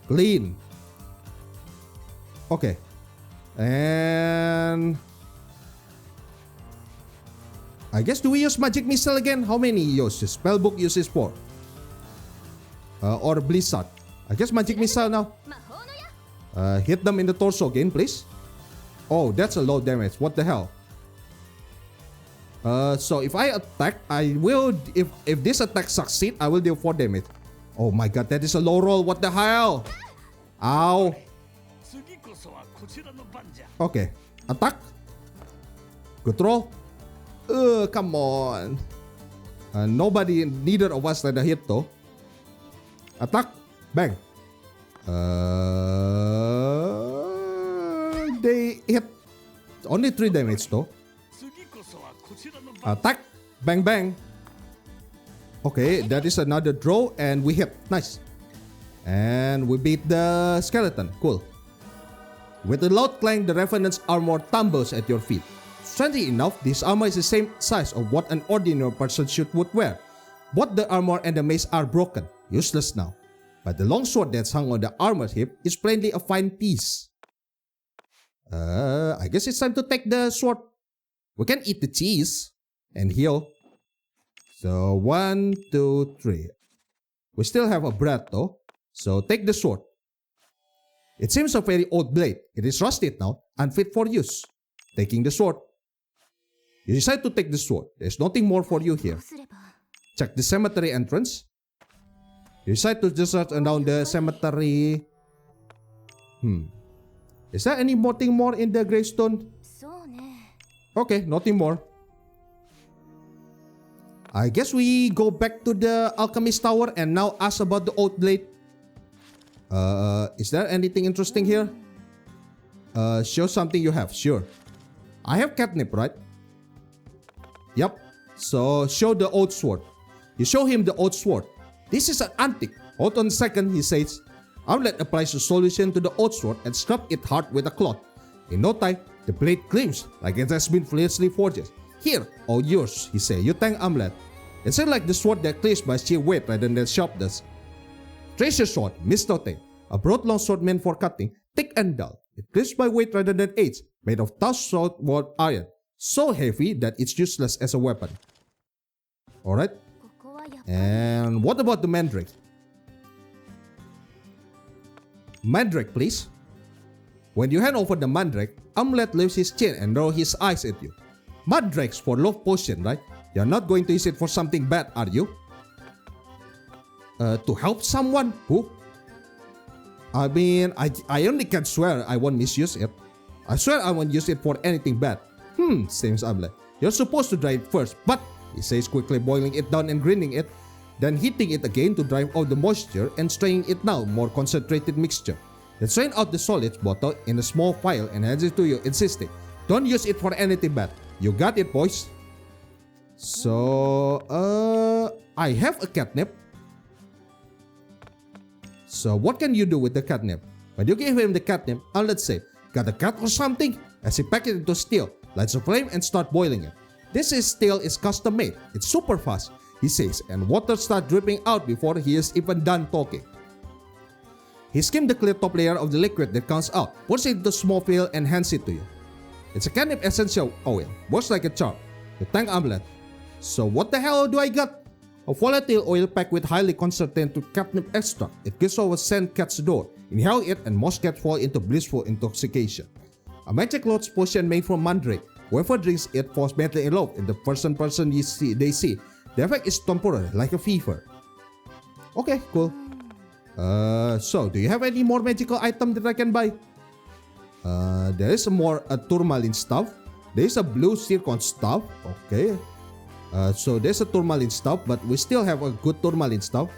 Clean. Okay. And I guess do we use magic missile again? How many uses? Spellbook uses 4. Or blizzard. I guess magic missile now. Hit them in the torso again, please. Oh, that's a low damage. What the hell? So if I attack, I will. If this attack succeed, I will deal 4 damage. Oh my god, that is a low roll. What the hell? Ow. Okay, attack. Good roll. Come on. Nobody, neither of us had a hit though. Attack. Bang. They hit only 3 damage though. Attack. Bang bang. Okay, that is another draw and we hit. Nice. And we beat the skeleton. Cool. With a loud clang, the Revenant's armor tumbles at your feet. Strangely enough, this armor is the same size of what an ordinary person's suit would wear. Both the armor and the mace are broken, useless now. But the long sword that's hung on the armor's hip is plainly a fine piece. I guess it's time to take the sword. We can eat the cheese and heal. So 1, 2, 3. We still have a breath though. So take the sword. It seems a very old blade. It is rusted now, unfit for use. Taking the sword. You decide to take the sword. There's nothing more for you here. Check the cemetery entrance. You decide to just search around the cemetery. Is there anything more in the gravestone? Okay, nothing more. I guess we go back to the alchemist tower and now ask about the old blade. Is there anything interesting here? Show something you have, sure. I have catnip, right? Yep. So show the old sword. You show him the old sword. This is an antique. Hold on a second, he says. Amulet applies a solution to the old sword and scrub it hard with a cloth. In no time, the blade gleams like it has been fiercely forged. Here, all yours, he says. You thank Amulet. It's like the sword that cleaves by sheer weight rather than sharpness. Treasure sword, Mistote, a broad long sword meant for cutting, thick and dull. It cleaves by weight rather than edge, made of tough sword iron, so heavy that it's useless as a weapon. Alright. And what about the mandrake? Mandrake, please. When you hand over the mandrake, Amulet lifts his chin and rolls his eyes at you. Mandrakes for love potion, right? You're not going to use it for something bad, are you? To help someone? Who? I mean, I only can swear I won't misuse it. I swear I won't use it for anything bad. Seems Amulet. You're supposed to dry it first, but, he says, quickly boiling it down and grinding it, then heating it again to drive out the moisture and straining it now more concentrated mixture. Then strain out the solids bottle in a small vial and hands it to you, insisting, don't use it for anything bad. You got it, boys. So, I have a catnip. So what can you do with the catnip? When you give him the catnip, let's say, got a cat or something? As he packs it into steel, lights a flame and start boiling it. This steel is custom made. It's super fast, he says, and water starts dripping out before he is even done talking. He skims the clear top layer of the liquid that comes out, pours it into a small vial and hands it to you. It's a catnip essential oil, works like a charm. You thank Amulet. So what the hell do I got? A volatile oil packed with highly concentrated catnip extract. It gives off a scent cat's door. Inhale it and most cats fall into blissful intoxication. A magic lost potion made from mandrake. Whoever drinks it falls madly in love. In the person they see. The effect is temporary, like a fever. Okay, cool. So do you have any more magical item that I can buy? There is a tourmaline stuff. There is a blue zircon stuff. Okay. So there's a tourmaline stuff, but we still have a good tourmaline stuff.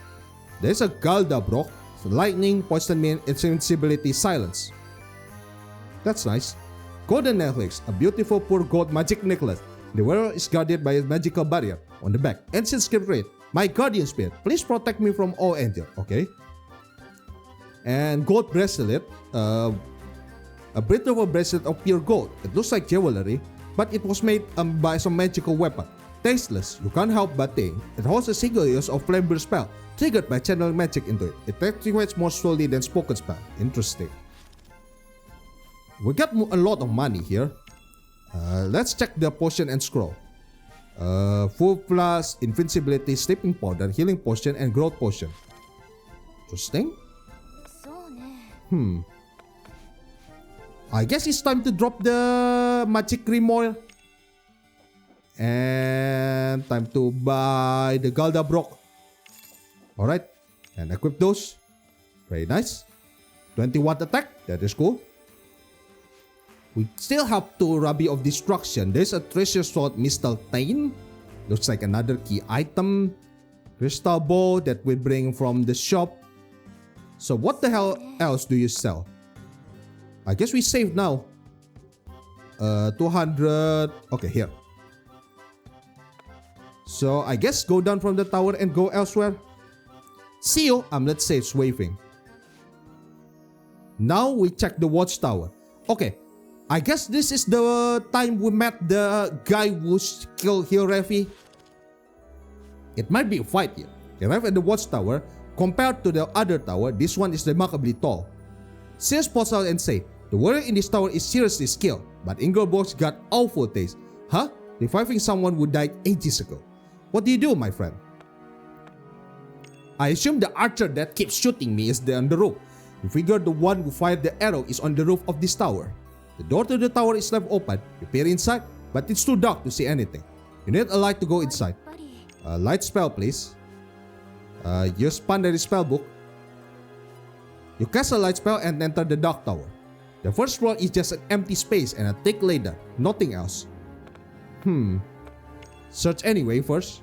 There's a Galdabrock, lightning, poison mean, invincibility, silence. That's nice. Golden necklace, a beautiful pure gold magic necklace. The wearer is guarded by a magical barrier. On the back, ancient script read, my guardian spirit, please protect me from all danger. Okay. And gold bracelet, a beautiful bracelet of pure gold. It looks like jewelry, but it was made by some magical weapon. Tasteless, you can't help but think. It holds a single use of flame burst spell, triggered by channeling magic into it. It activates more slowly than spoken spell. Interesting. We got a lot of money here. Let's check the potion and scroll. Full plus, invincibility, sleeping powder, healing potion, and growth potion. Interesting. I guess it's time to drop the magic grimoire. And time to buy the Galdabrock. Alright. And equip those. Very nice. 20-watt attack. That is cool. We still have 2 Ruby of Destruction. There's a treasure sword, Mistal Tain. Looks like another key item. Crystal bow that we bring from the shop. So what the hell else do you sell? I guess we save now. 200. Okay, here. So I guess go down from the tower and go elsewhere. See you. Let's say it's waving. Now we check the watchtower. Okay, I guess this is the time we met the guy who killed Hilrevi. It might be a fight here. They arrive at the watchtower. Compared to the other tower, this one is remarkably tall. Sears pops out and say, the warrior in this tower is seriously skilled, but Ingelborg's got awful taste. Huh? Reviving someone who died ages ago. What do you do, my friend? I assume the archer that keeps shooting me is on the roof. You figure the one who fired the arrow is on the roof of this tower. The door to the tower is left open. You peer inside, but it's too dark to see anything. You need a light to go inside. A light spell, please. Use Pandari spellbook. You cast a light spell and enter the dark tower. The first floor is just an empty space and a thick ladder, nothing else. Search anyway first.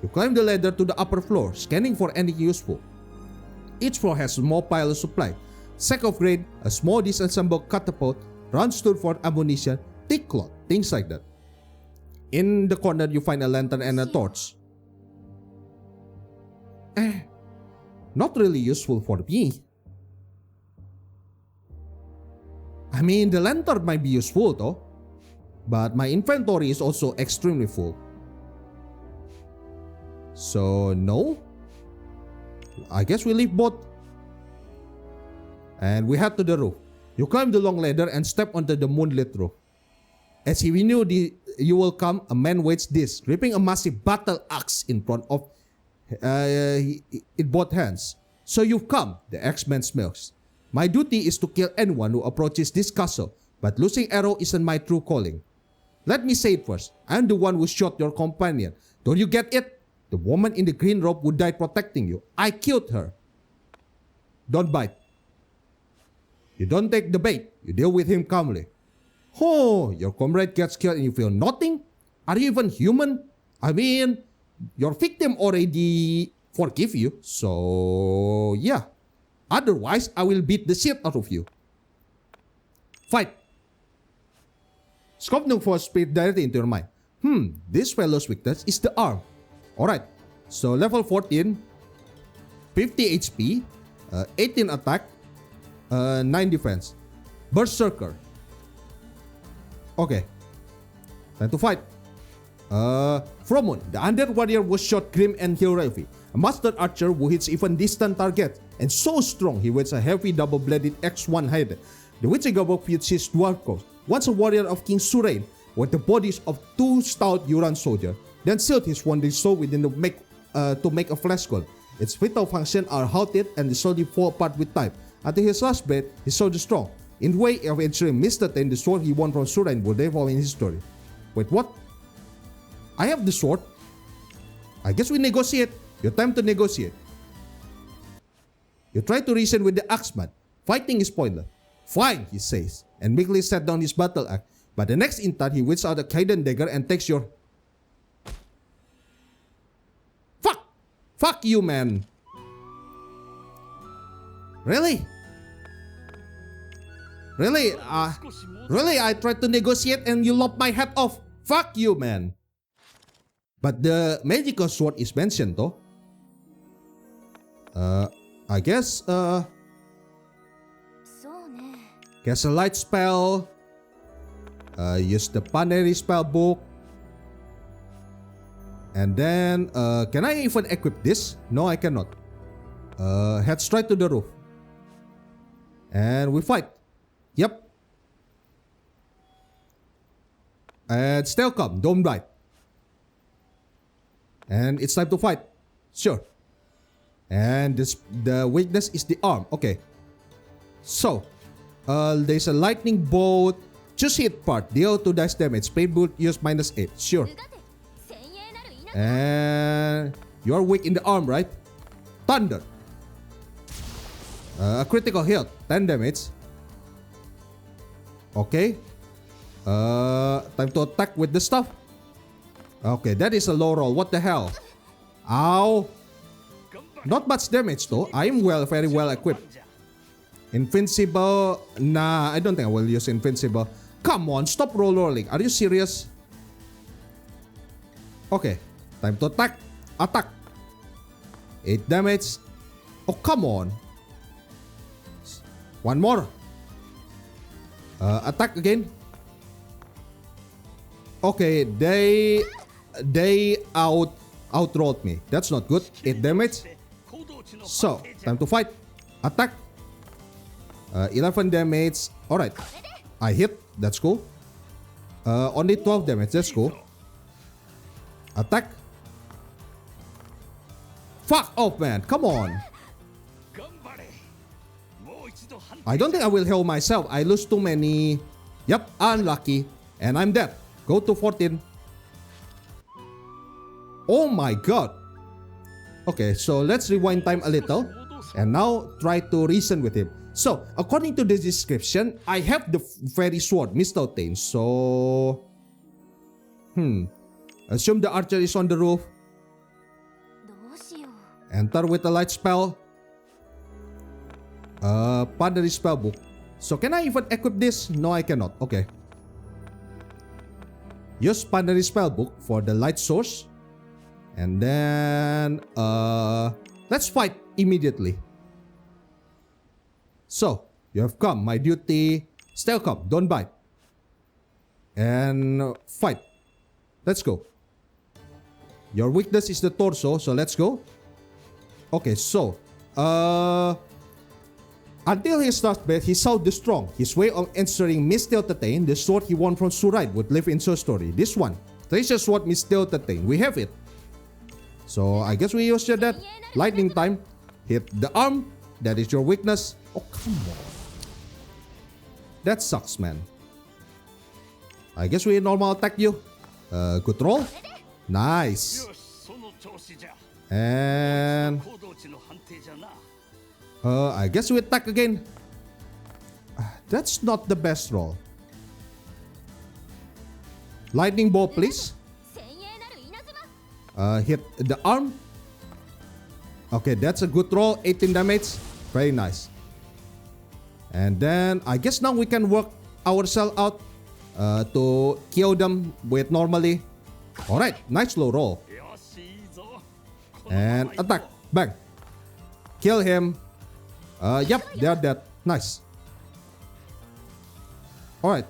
You climb the ladder to the upper floor, scanning for anything useful. Each floor has a small pile of supply. Sack of grain, a small disassembled catapult, round stool for ammunition, thick cloth, things like that. In the corner you find a lantern and a torch. Not really useful for me. I mean, the lantern might be useful though, but my inventory is also extremely full. So no, I guess we leave both. And we head to the roof. You climb the long ladder and step onto the moonlit roof. As he knew you will come, a man waits this, gripping a massive battle axe in front of in both hands. So you've come, the X-Man smirks. My duty is to kill anyone who approaches this castle, but losing arrow isn't my true calling. Let me say it first, I'm the one who shot your companion. Don't you get it? The woman in the green robe who died protecting you. I killed her. Don't bite. You don't take the bait, you deal with him calmly. Oh, your comrade gets killed and you feel nothing? Are you even human? I mean, your victim already forgive you, so yeah. Otherwise, I will beat the shit out of you. Fight. Scope no for speed directly into your mind. This fellow's weakness is the arm. Alright, so level 14, 50 HP, 18 attack, 9 defense. Berserker. Okay, time to fight. Fromund, the undead warrior was shot grim and Hilrevi, a master archer who hits even distant targets, and so strong he wields a heavy double-bladed axe one-handed. The witch Ingelborg feeds his dwarf ghost, once a warrior of King Surain, with the bodies of 2 stout Yuran soldiers, then sealed his wounded soul within the to make a flesh skull. Its vital functions are halted and the soldier fall apart with time. Until his last breath, his soldier strong. In the way of ensuring Mr. Ten, the sword he won from Surain will evolve in history. Wait, what? I have the sword. I guess we negotiate. Your time to negotiate. You try to reason with the axeman. Fighting is pointless. Fine, he says, and meekly set down his battle axe. But the next instant, he whips out a Kaiden dagger and takes your... Fuck you, man. Really? Really? Really? I tried to negotiate and you lopped my head off. Fuck you, man. But the magical sword is mentioned, though. I guess, cast a light spell. Use the Pandari spell book. And then, can I even equip this? No, I cannot. Head straight to the roof. And we fight. Yep. And still come, don't bite. And it's time to fight. Sure. And the weakness is the arm. Okay. So, there's a lightning bolt. Choose hit part. Deal 2 dice damage. Spade bolt use -8. Sure. And you're weak in the arm, right? Thunder. A critical hit. 10 damage. Okay. Time to attack with the stuff. Okay, that is a low roll. What the hell? Ow. Not much damage though. I am very well equipped. Invincible. Nah, I don't think I will use invincible. Come on, stop rolling. Are you serious? Okay, time to attack. Attack. 8 damage. Oh, come on. One more. Attack again. Okay, they outrolled me. That's not good. 8 damage. So, time to fight. Attack. 11 damage. Alright. I hit. That's cool. Only 12 damage. That's cool. Attack. Fuck off, man. Come on. I don't think I will heal myself. I lose too many. Yep, unlucky. And I'm dead. Go to 14. Oh my god. Okay, so let's rewind time a little. And now try to reason with him. So, according to the description, I have the fairy sword, Mistletoe. So... Assume the archer is on the roof. Enter with a light spell. Pandari spellbook. So, can I even equip this? No, I cannot. Okay. Use Pandari spellbook for the light source. And then... let's fight immediately. So, you have come. My duty... Still come. Don't bite. And... fight. Let's go. Your weakness is the torso, so let's go. Okay, so... Until he starts battle, he saw the strong. His way of answering Mistletoe, the sword he won from Surite, would live in his story. This one. Treasure sword Mistletoe. We have it. So, I guess we use that. Lightning time. Hit the arm. That is your weakness. Oh, come on. That sucks, man. I guess we normal attack you. Good roll. Nice. And... I guess we attack again. That's not the best roll. Lightning bolt, please. Hit the arm. Okay, that's a good roll. 18 damage. Very nice. And then I guess now we can work ourselves out to kill them with normally. Alright, nice low roll. And attack. Bang. Kill him. Yep, they're dead. Nice. Alright.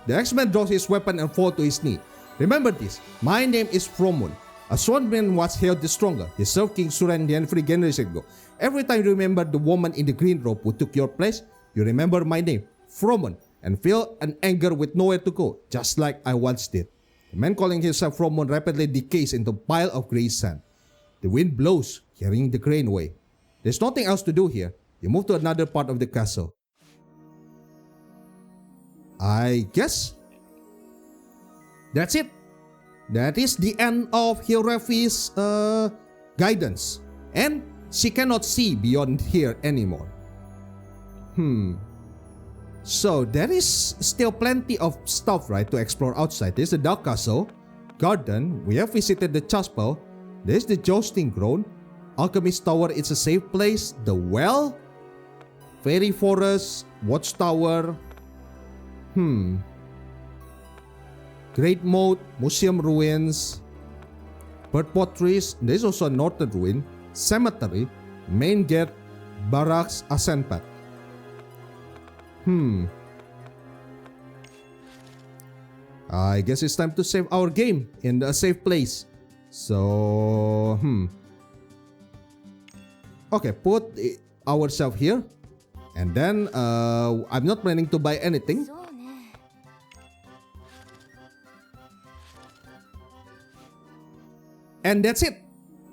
The X-Man draws his weapon and falls to his knee. Remember this. My name is Fromun. A swordman was held the stronger. He served King Suren 3 generations ago. Every time you remember the woman in the green robe who took your place, you remember my name, Fromun, and feel an anger with nowhere to go, just like I once did. The man calling himself Fromun rapidly decays into a pile of grey sand. The wind blows, carrying the grain away. There's nothing else to do here. You move to another part of the castle. I guess that's it. That is the end of Hilrevi's guidance. And she cannot see beyond here anymore. So there is still plenty of stuff, right, to explore outside. There's the Dark Castle, Garden. We have visited the Chapel. There's the Jousting Ground. Alchemist Tower, it's a safe place. The Well. Fairy Forest. Watchtower. Great Moat. Museum Ruins. Bird Potteries. There's also a Northern Ruin. Cemetery. Main Gate. Barracks. Ascent Path. I guess it's time to save our game in a safe place. So, okay, put ourselves here. And then, I'm not planning to buy anything. And that's it.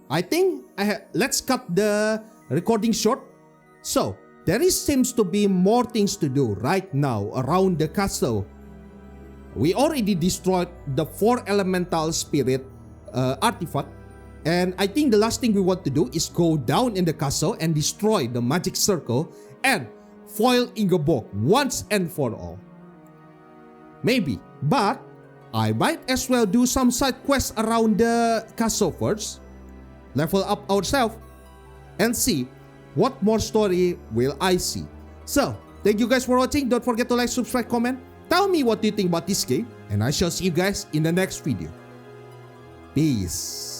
I think let's cut the recording short. So, there seems to be more things to do right now around the castle. We already destroyed the 4 elemental spirit artifact. And I think the last thing we want to do is go down in the castle and destroy the magic circle and foil Ingeborg once and for all. Maybe, but I might as well do some side quests around the castle first. Level up ourselves and see what more story will I see. So, thank you guys for watching. Don't forget to like, subscribe, comment. Tell me what you think about this game. And I shall see you guys in the next video. Peace.